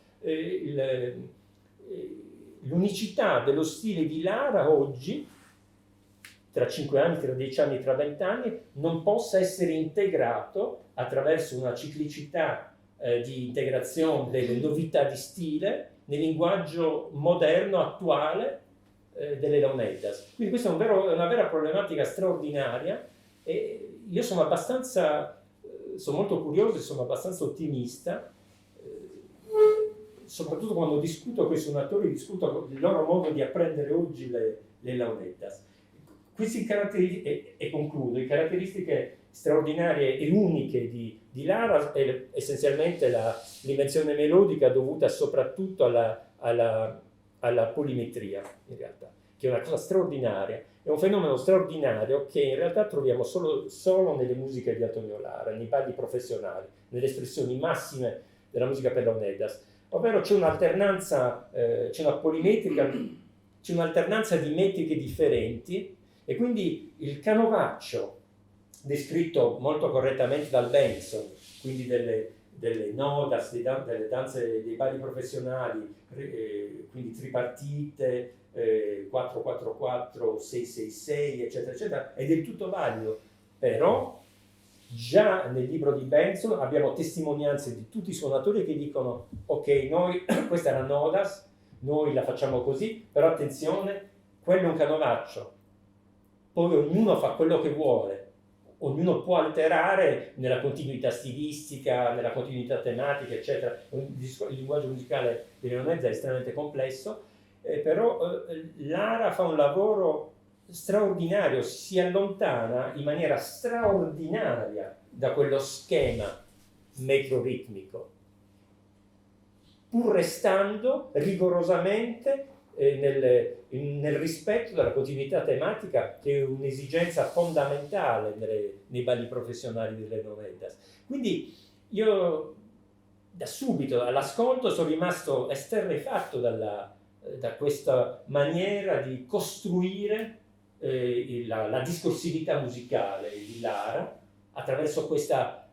l'unicità dello stile di Lara oggi, tra 5 anni, tra 10 anni, tra 20 anni, non possa essere integrato attraverso una ciclicità di integrazione delle novità di stile nel linguaggio moderno, attuale, delle Leonidas. Quindi questa è una vera problematica straordinaria e io sono molto curioso e sono abbastanza ottimista, soprattutto quando discuto con i suonatori, discuto il loro modo di apprendere oggi le Leonidas. Questi e concludo, le caratteristiche straordinarie e uniche di Lara è essenzialmente l'invenzione melodica dovuta soprattutto alla polimetria, in realtà, che è una cosa straordinaria, è un fenomeno straordinario che in realtà troviamo solo nelle musiche di Antonio Lara, nei balli professionali, nelle espressioni massime della musica per Leonidas, ovvero c'è un'alternanza, c'è una polimetrica, c'è un'alternanza di metriche differenti e quindi il canovaccio, descritto molto correttamente dal Benson, quindi delle nodas, delle danze dei balli professionali, quindi tripartite, 4-4-4, 6-6-6, eccetera, eccetera, è del tutto valido. Però già nel libro di Benson abbiamo testimonianze di tutti i suonatori che dicono ok, noi questa è la nodas, noi la facciamo così, però attenzione, quello è un canovaccio, poi ognuno fa quello che vuole. Ognuno può alterare nella continuità stilistica, nella continuità tematica, eccetera. Il linguaggio musicale di Leonidas è estremamente complesso, però Lara fa un lavoro straordinario, si allontana in maniera straordinaria da quello schema metroritmico, pur restando rigorosamente nel rispetto della continuità tematica, che è un'esigenza fondamentale nei balli professionali delle Leonidas. Quindi io da subito all'ascolto sono rimasto esterrefatto da questa maniera di costruire la discorsività musicale di Lara attraverso questa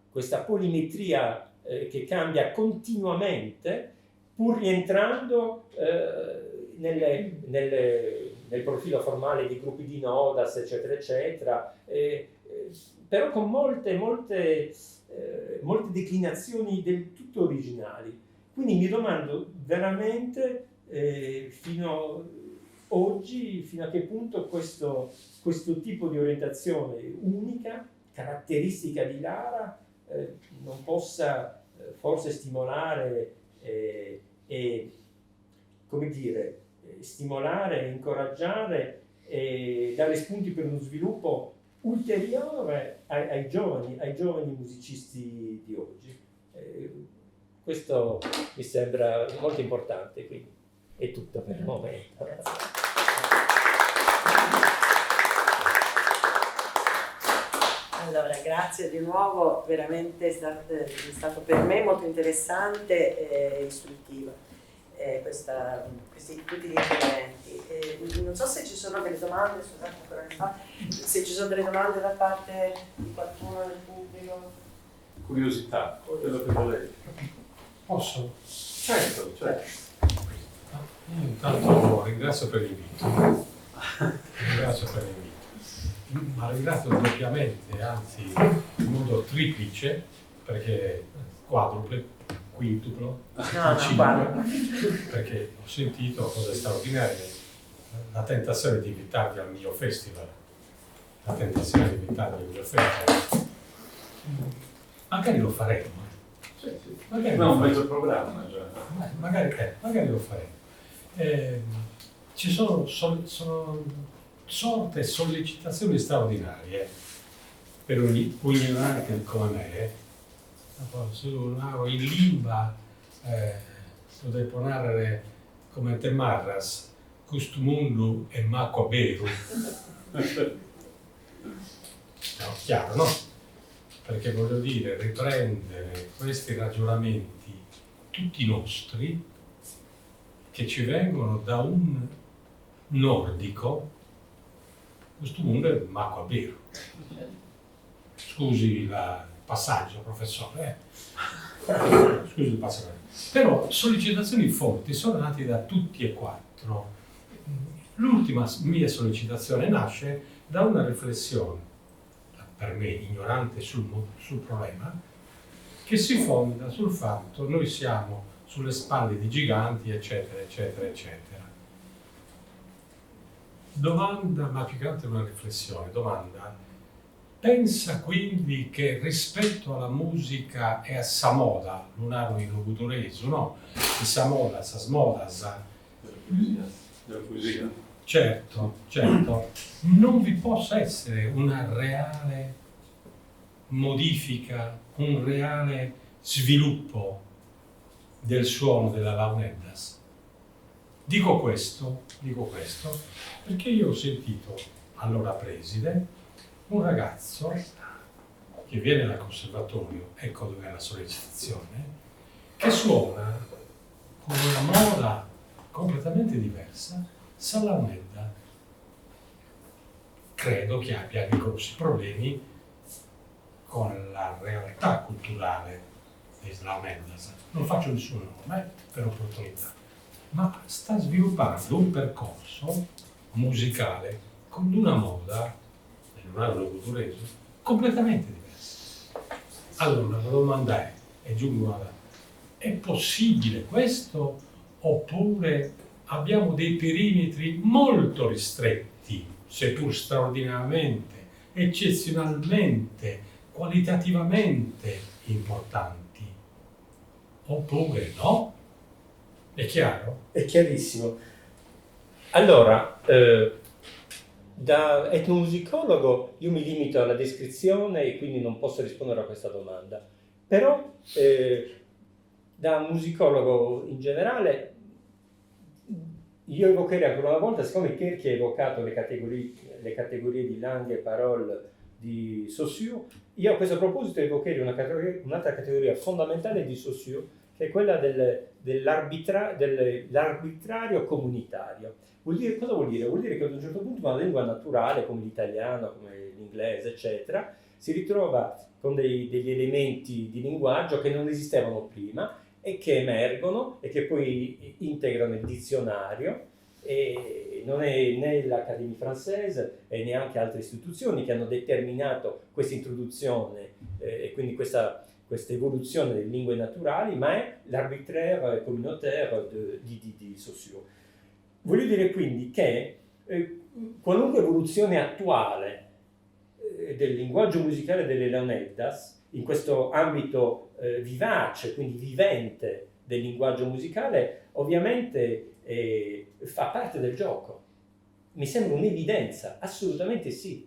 polimetria che cambia continuamente, pur rientrando nel profilo formale di gruppi di nodas, eccetera, eccetera, però con molte declinazioni del tutto originali. Quindi mi domando veramente fino oggi fino a che punto questo tipo di orientazione unica, caratteristica di Lara, non possa forse stimolare stimolare, incoraggiare e dare spunti per uno sviluppo ulteriore ai giovani musicisti di oggi. Questo mi sembra molto importante, quindi è tutto per il momento. Allora, grazie di nuovo, veramente è stato per me molto interessante e istruttivo tutti gli interventi. Non so se ci sono delle domande, scusate ancora ne fa, se ci sono delle domande da parte di qualcuno del pubblico. Curiosità, quello che volete. Posso? Certo, certo. Io intanto ringrazio per l'invito. Ma ringrazio doppiamente, anzi in modo triplice, perché quadruple, quintuplo, guarda. perché ho sentito cose straordinarie, la tentazione di invitarvi al mio festival, magari lo faremo. Sì, sì. Magari No, lo un faremo. mezzo programma già. Magari lo faremo. Ci sono sorte sollecitazioni straordinarie per un ignorante come me. Se lo narro in lingua, lo devo narrare come te marras, custumundu e macqua beru. No, chiaro, no? Perché voglio dire, riprendere questi ragionamenti tutti nostri che ci vengono da un nordico, questo mondo è macqua beru. Scusi il passaggio, professore. Scusi il passaggio. Però sollecitazioni forti sono nate da tutti e quattro. L'ultima mia sollecitazione nasce da una riflessione, per me ignorante sul problema, che si fonda sul fatto che noi siamo sulle spalle di giganti, eccetera, eccetera, eccetera. Domanda, ma più che altro una riflessione, domanda: pensa quindi che rispetto alla musica e a Samoda, lunaro in locutorese, no? Di Samoda, Sasmodas, Della poesia. certo, non vi possa essere una reale modifica, un reale sviluppo del suono della Launeddas. Dico questo perché io ho sentito, allora preside, un ragazzo che viene dal conservatorio, ecco dove è la sollecitazione, che suona con una moda completamente diversa, Salaunedda. Credo che abbia dei grossi problemi con la realtà culturale di Launeddas. Non faccio nessun nome per opportunità, ma sta sviluppando un percorso musicale con una moda, nel lunaro locutorese, completamente diversa. Allora la domanda è giungo è possibile questo oppure abbiamo dei perimetri molto ristretti, seppur straordinariamente, eccezionalmente, qualitativamente importanti? Oppure no? È chiaro? È chiarissimo. Allora, da etnomusicologo io mi limito alla descrizione e quindi non posso rispondere a questa domanda. Però da musicologo in generale io evocherei ancora una volta, siccome Kirchi ha evocato le categorie di langue e parole di Saussure, io a questo proposito evocherei un'altra categoria fondamentale di Saussure, che è quella dell'arbitrario comunitario. Cosa vuol dire? Vuol dire che ad un certo punto una lingua naturale, come l'italiano, come l'inglese, eccetera, si ritrova con degli elementi di linguaggio che non esistevano prima e che emergono e che poi integrano il dizionario. E non è né l'Accademia francese e neanche altre istituzioni che hanno determinato questa introduzione e quindi questa evoluzione delle lingue naturali, ma è l'arbitraire communautaire di Saussure. Voglio dire quindi che qualunque evoluzione attuale del linguaggio musicale delle Launeddas, in questo ambito vivace, quindi vivente del linguaggio musicale, ovviamente fa parte del gioco. Mi sembra un'evidenza, assolutamente sì.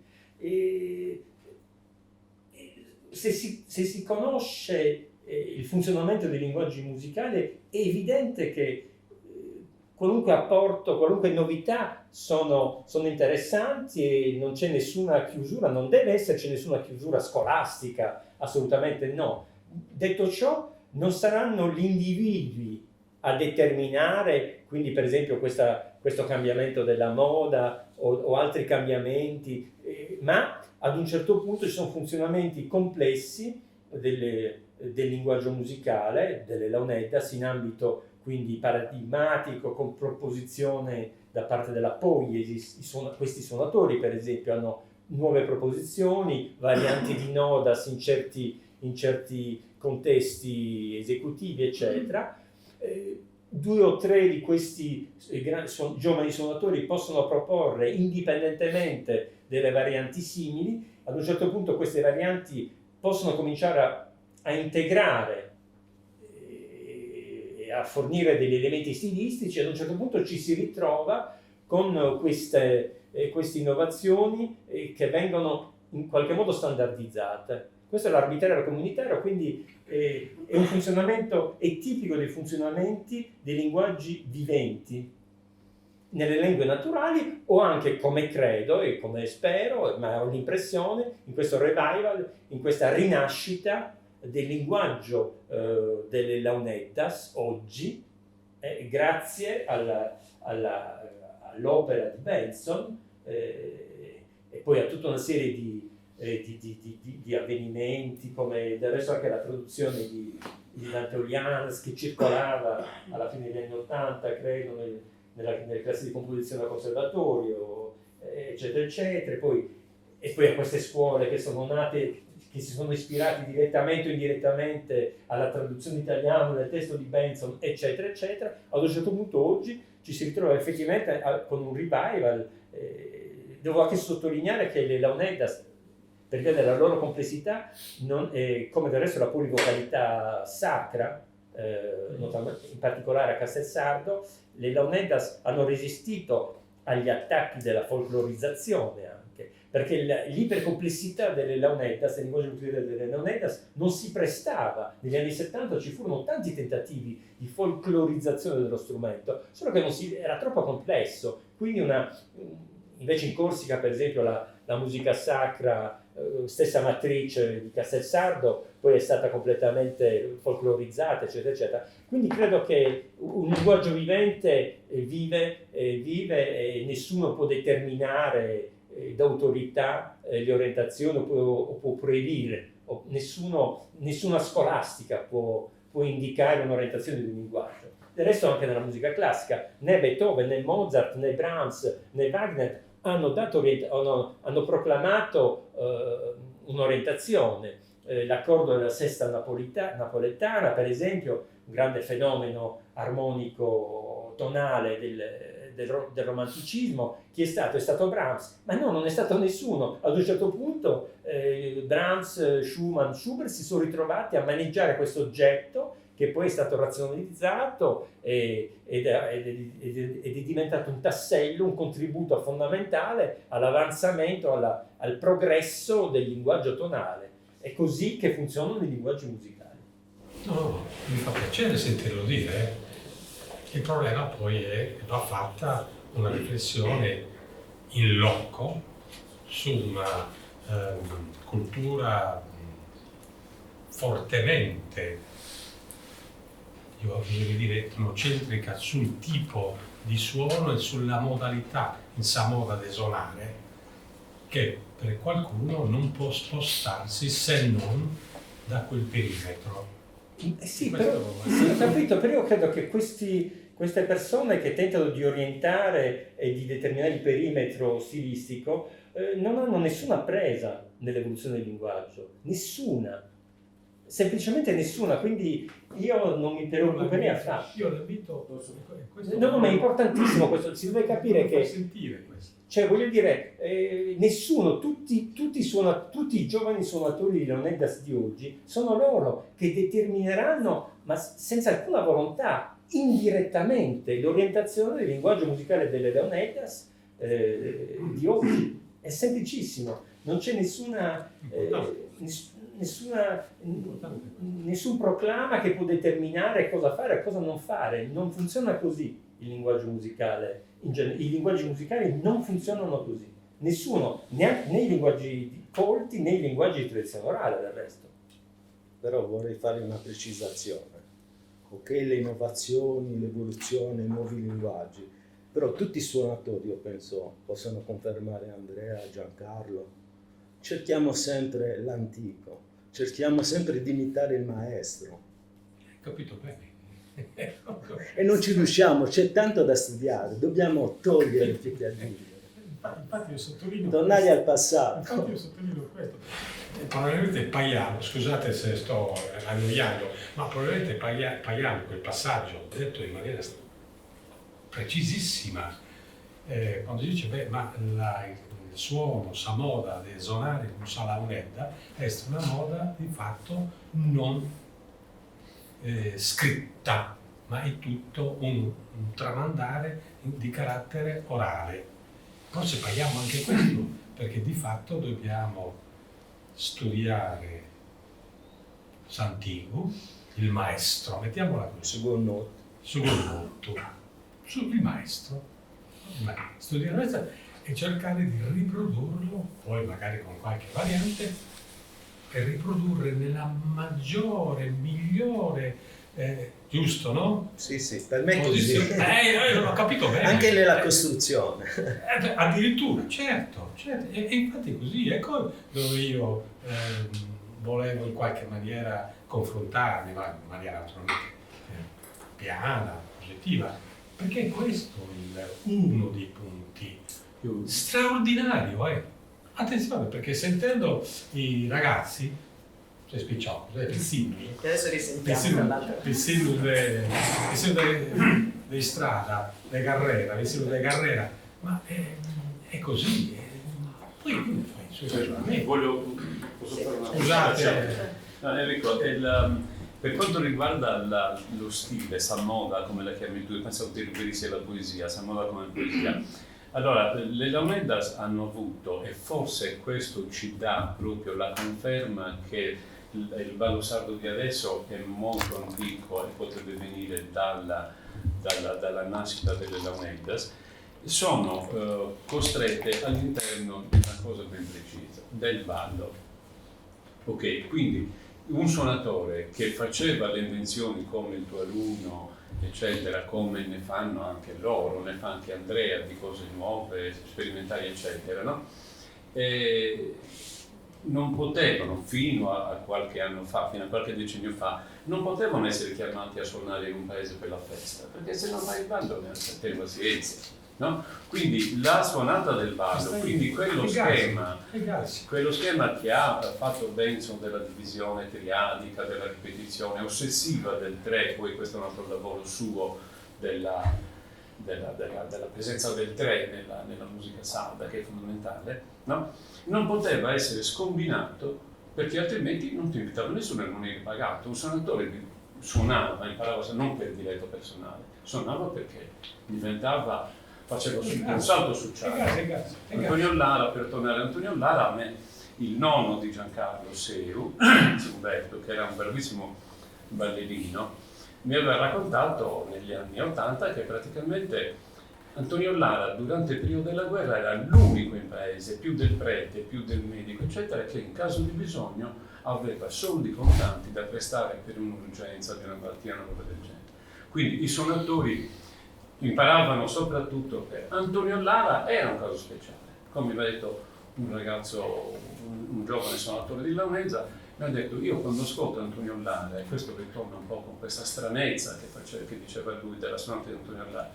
Se si conosce il funzionamento dei linguaggi musicali, è evidente che qualunque apporto, qualunque novità sono interessanti e non c'è nessuna chiusura, non deve esserci nessuna chiusura scolastica, assolutamente no. Detto ciò, non saranno gli individui a determinare, quindi per esempio questo cambiamento della moda o altri cambiamenti, ma ad un certo punto ci sono funzionamenti complessi del linguaggio musicale, delle launeddas, in ambito quindi paradigmatico, con proposizione da parte della poiesis. Questi suonatori per esempio hanno nuove proposizioni, varianti di nodas in certi contesti esecutivi, eccetera. 2 o 3 di questi giovani suonatori possono proporre indipendentemente delle varianti simili. Ad un certo punto queste varianti possono cominciare a integrare e a fornire degli elementi stilistici. Ad un certo punto ci si ritrova con queste innovazioni che vengono in qualche modo standardizzate. Questo è l'arbitrario comunitario, quindi è un funzionamento, è tipico dei funzionamenti dei linguaggi viventi nelle lingue naturali, o anche, come credo e come spero, ma ho l'impressione, in questo revival, in questa rinascita del linguaggio delle launeddas oggi, grazie all'opera di Benson e poi a tutta una serie di avvenimenti, come del resto anche la traduzione di Dante Olianas, che circolava alla fine degli anni '80, credo, nelle classi di composizione al conservatorio, eccetera, eccetera. E poi a queste scuole che sono nate, che si sono ispirati direttamente o indirettamente alla traduzione italiana del testo di Benson, eccetera, eccetera. Ad un certo punto oggi ci si ritrova effettivamente con un revival. Devo anche sottolineare che le launeddas, per via della loro complessità, come del resto la polivocalità sacra, in particolare a Castelsardo, le launeddas hanno resistito agli attacchi della folclorizzazione anche, perché l'ipercomplessità delle launeddas, del linguaggio culturale delle launeddas, non si prestava. Negli anni 70 ci furono tanti tentativi di folclorizzazione dello strumento, solo che era troppo complesso. Quindi invece in Corsica, per esempio, la musica sacra, stessa matrice di Castelsardo, poi è stata completamente folclorizzata, eccetera, eccetera. Quindi credo che un linguaggio vivente vive e nessuno può determinare d'autorità le orientazioni o può proibire, nessuna scolastica può indicare un'orientazione di un linguaggio. Del resto anche nella musica classica, né Beethoven, né Mozart, né Brahms, né Wagner hanno proclamato un'orientazione. L'accordo della sesta napoletana, per esempio, un grande fenomeno armonico tonale del romanticismo. Chi è stato? È stato Brahms, ma no, non è stato nessuno. Ad un certo punto Brahms, Schumann, Schubert si sono ritrovati a maneggiare questo oggetto, che poi è stato razionalizzato ed è diventato un tassello, un contributo fondamentale all'avanzamento, al progresso del linguaggio tonale. È così che funzionano i linguaggi musicali. No, mi fa piacere sentirlo dire. Il problema poi è che va fatta una riflessione in loco su una cultura fortemente, io voglio dire, etnocentrica sul tipo di suono e sulla modalità in sa moda di suonare, che per qualcuno non può spostarsi se non da quel perimetro. Sì, però, sì, ho capito, però io credo che queste persone che tentano di orientare e di determinare il perimetro stilistico non hanno nessuna presa nell'evoluzione del linguaggio, nessuna. Semplicemente nessuna, quindi io non mi preoccuperei affatto. Io l'invito, No, ma è importantissimo questo, si deve capire che, sentire questo. cioè voglio dire, nessuno, tutti i giovani suonatori di launeddas di oggi sono loro che determineranno, ma senza alcuna volontà, indirettamente, l'orientazione del linguaggio musicale delle launeddas di oggi. È semplicissimo, non c'è nessun proclama che può determinare cosa fare e cosa non fare, non funziona così. il linguaggio musicale. I linguaggi musicali non funzionano così. Nessuno, né i linguaggi colti né i linguaggi di tradizione orale del resto. Però vorrei fare una precisazione. Ok, le innovazioni, l'evoluzione, i nuovi linguaggi, però tutti i suonatori, io penso, possono confermare Andrea, Giancarlo, cerchiamo sempre l'antico, cerchiamo sempre di imitare il maestro. Capito bene? E non ci riusciamo, c'è tanto da studiare, dobbiamo togliere più che aggiungere. Infatti io sottolineo Tornare al passato. Infatti io sottolineo questo. Probabilmente Paiano, scusate se sto annoiando, ma probabilmente Paiano quel passaggio detto in maniera precisissima, quando dice ma il suono sa moda di suonare con sa launedda è una moda di fatto non scritta, ma è tutto un tramandare di carattere orale. Forse paghiamo anche questo, perché di fatto dobbiamo studiare Santigu, il maestro, mettiamola così, sul maestro, studiare il maestro e cercare di riprodurlo, poi magari con qualche variante, e riprodurre nella maggiore, migliore, giusto, no? Sì, per me è così. Non ho capito bene. Anche nella costruzione. Addirittura, certo. E infatti è così, ecco dove io volevo in qualche maniera confrontarmi, ma in maniera naturalmente piana, oggettiva, perché questo è uno dei punti straordinario. Attenzione, perché sentendo i ragazzi, cioè spicciocchi, piccini, Adesso risentiamo vestito di strada, di carrera, ma è così. Poi fai i suoi ragionamenti. Posso fare una Scusate. No, Enrico, per quanto riguarda lo stile, Sammoda, come la chiami tu, pensavo ti riferissi alla poesia, Sammoda come poesia. Allora, le Launeddas hanno avuto, e forse questo ci dà proprio la conferma che il ballo sardo di adesso è molto antico e potrebbe venire dalla nascita delle Launeddas, sono costrette all'interno di una cosa ben precisa, del ballo. Ok, quindi un suonatore che faceva le invenzioni come il tuo alunno, eccetera, come ne fanno anche loro, ne fa anche Andrea, di cose nuove, sperimentali, eccetera, no? Non potevano, fino a qualche anno fa, fino a qualche decennio fa, non potevano essere chiamati a suonare in un paese per la festa, perché se non fai il ballo ne ha pazienza, no? Quindi la suonata del ballo, quindi quello schema che ha fatto Benson della divisione triadica, della ripetizione ossessiva del tre, poi questo è un altro lavoro suo della presenza del tre nella musica sarda, che è fondamentale, no? Non poteva essere scombinato, perché altrimenti non ti invitava nessuno e non eri pagato. Un suonatore suonava, imparava non per diletto personale, suonava perché faceva un salto sociale. Antonio Lara, per tornare a Antonio Lara, a me il nonno di Giancarlo Seu, Umberto, che era un bravissimo ballerino, mi aveva raccontato negli anni '80 che praticamente Antonio Lara durante il periodo della guerra era l'unico in paese, più del prete, più del medico, eccetera, che in caso di bisogno aveva soldi contanti da prestare per un'urgenza di una malattia, una roba del genere. Quindi i suonatori imparavano soprattutto per Antonio Lara era un caso speciale. Come vi ha detto un ragazzo, un giovane suonatore di Launezza, mi ha detto: io quando ascolto Antonio Lara, e questo ritorna un po' con questa stranezza che diceva lui della suonata di Antonio Lara,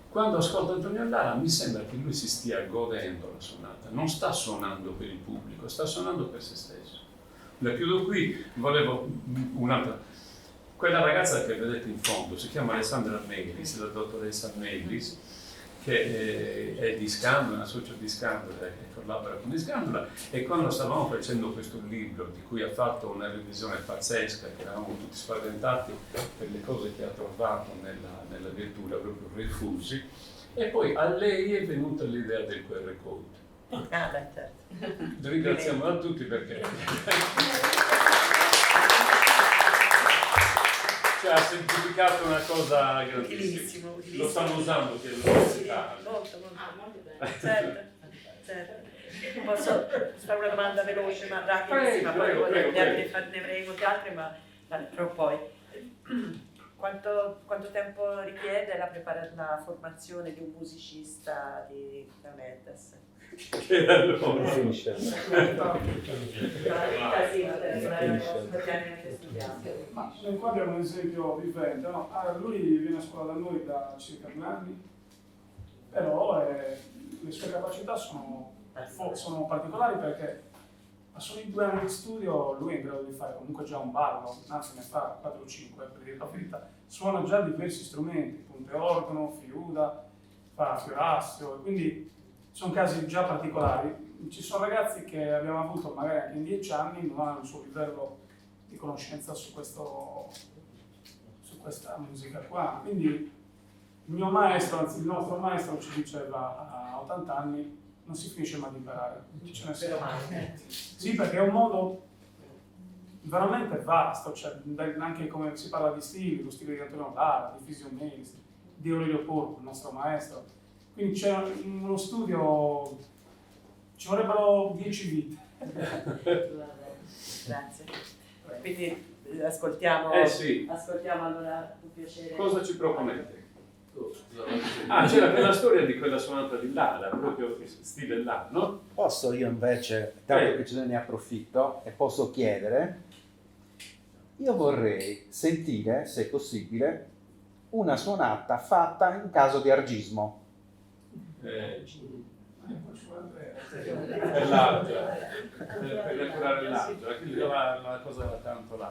quando ascolto Antonio Lara mi sembra che lui si stia godendo la suonata, non sta suonando per il pubblico, sta suonando per se stesso. La chiudo qui, volevo un'altra. Quella ragazza che vedete in fondo si chiama Alessandra Melis, la dottoressa Melis, che è di Scandola, una socia di Scandola, che collabora con di Scandola, e quando stavamo facendo questo libro, di cui ha fatto una revisione pazzesca, che eravamo tutti spaventati per le cose che ha trovato nella lettura, proprio rifusi, e poi a lei è venuta l'idea del QR code. Ah, beh, certo. Ringraziamo a tutti perché ci ha semplificato una cosa grandissima. Utilissimo, Lo stanno usando che l'università. Molto, molto. molto bene. Certo, certo. Posso fare una domanda veloce ma rapidissima, Prego, poi prego, ne avrei molte altre, ma però poi. Quanto tempo richiede la formazione di un musicista di Leonidas? Che allora. Finisce. La vita sì, quotidianamente studiato. Ma noi qua abbiamo un esempio vivente, no? Lui viene a scuola da noi da circa 2 anni, però le sue capacità sono particolari perché a soli 2 anni di studio lui è in grado di fare comunque già un ballo, anzi ne fa 4 o 5 per dire la verità. Suona già diversi strumenti, punte organo, fiuda, fa fiorassio, e quindi sono casi già particolari. Ci sono ragazzi che abbiamo avuto magari anche in 10 anni, non hanno il suo livello di conoscenza su questa musica qua. Quindi il mio maestro, anzi il nostro maestro ci diceva a 80 anni non si finisce mai di imparare, ce ne sono. Sì, perché è un modo veramente vasto, cioè anche come si parla di stili, lo stile di Antonio Lara, di Fisiomelis, di Aurelio Porco, il nostro maestro. Quindi c'è uno studio, ci vorrebbero 10 vite. Grazie. Quindi ascoltiamo, Sì. ascoltiamo allora un piacere. Cosa ci proponete? C'era quella storia di quella suonata di Lara, proprio stile là, no? Posso io invece, dato che ce ne approfitto, e posso chiedere, io vorrei sentire, se possibile, una suonata fatta in caso di argismo. Per l'altra, per curare l'altra, quindi la cosa va tanto là.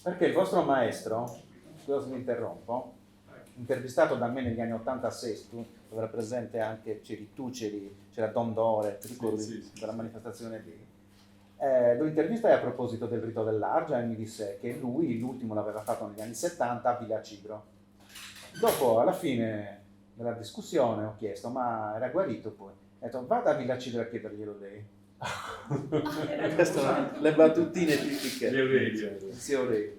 Perché il vostro maestro, scusa se mi interrompo, intervistato da me negli anni 86, tu dove era presente anche, c'eri tu, c'era Don Dore, ti ricordi Sì. della manifestazione lì? Lo intervistai a proposito del rito dell'Argia e mi disse che lui l'ultimo l'aveva fatto negli anni 70 a Villa Cigro. Dopo, alla fine della discussione, ho chiesto, ma era guarito poi? Ho detto, vada a Villa Cigro a chiederglielo lei. Queste sono le battutine tipiche Di Aurelio. di Aurelio.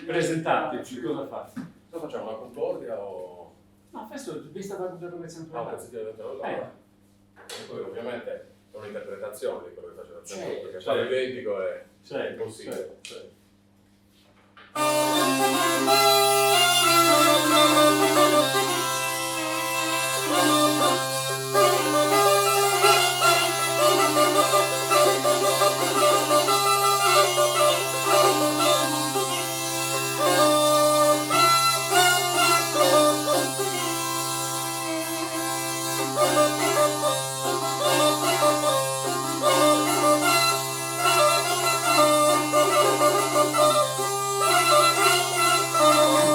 Presentateci, cosa fate? Cosa facciamo, una concordia o... No, questo vista da dove sempre No, pezzettino dentro allora. E poi ovviamente è un'interpretazione di quello che faceva sempre, perché fare identico è impossibile. Thank you.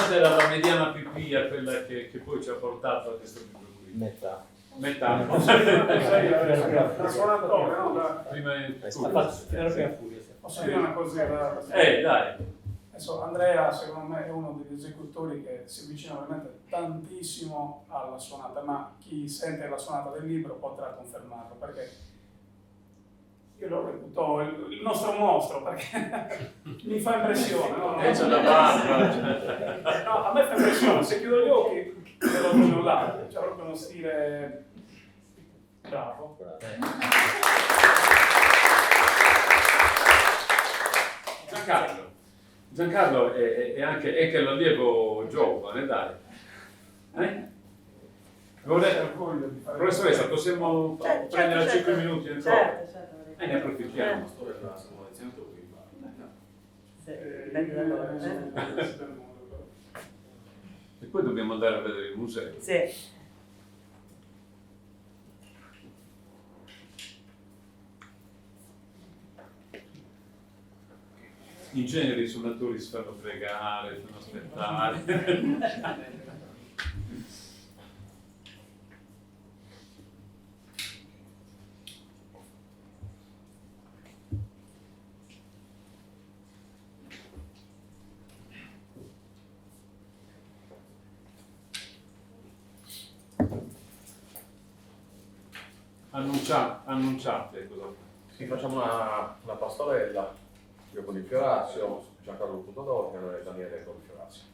quanta era la mediana pipì a quella che poi ci ha portato a questo libro qui? Metà. Metà. Da suonatore, no? Prima Posso dire una cosa? dai. Adesso Andrea secondo me è uno degli esecutori che si avvicina veramente tantissimo alla suonata, ma chi sente la suonata del libro potrà confermarlo, perché io lo reputo il nostro mostro, perché mi fa impressione. No? C'è la barba. No, a me fa impressione, se chiudo gli occhi vedo Antonio Lara, c'è proprio uno stile bravo. Giancarlo è anche l'allievo giovane, dai. Professoressa, possiamo prendere 5 minuti ancora? Certo. Ne approfittiamo. Dipende da loro. E poi dobbiamo andare a vedere il museo. Sì. In genere i suonatori si fanno pregare, fanno aspettare. Annunciate cosa. Sì, facciamo una pastorella, io con il Fiorazio, Giancarlo Putodorgano e Daniele con il Fiorazio.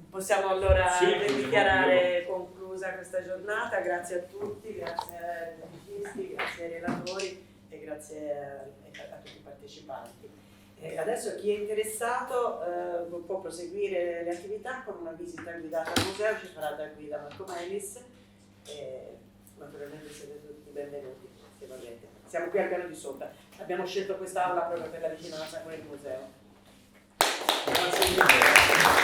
Possiamo allora Sì, dichiarare conclusa questa giornata. Grazie a tutti, grazie ai musicisti, grazie ai relatori e grazie a tutti i partecipanti. E adesso chi è interessato può proseguire le attività con una visita guidata al museo, ci farà da guida Marco Melis. Naturalmente siete tutti benvenuti se volete. Siamo qui al piano di sopra. Abbiamo scelto quest'aula proprio per la vicinanza con il museo. Grazie mille.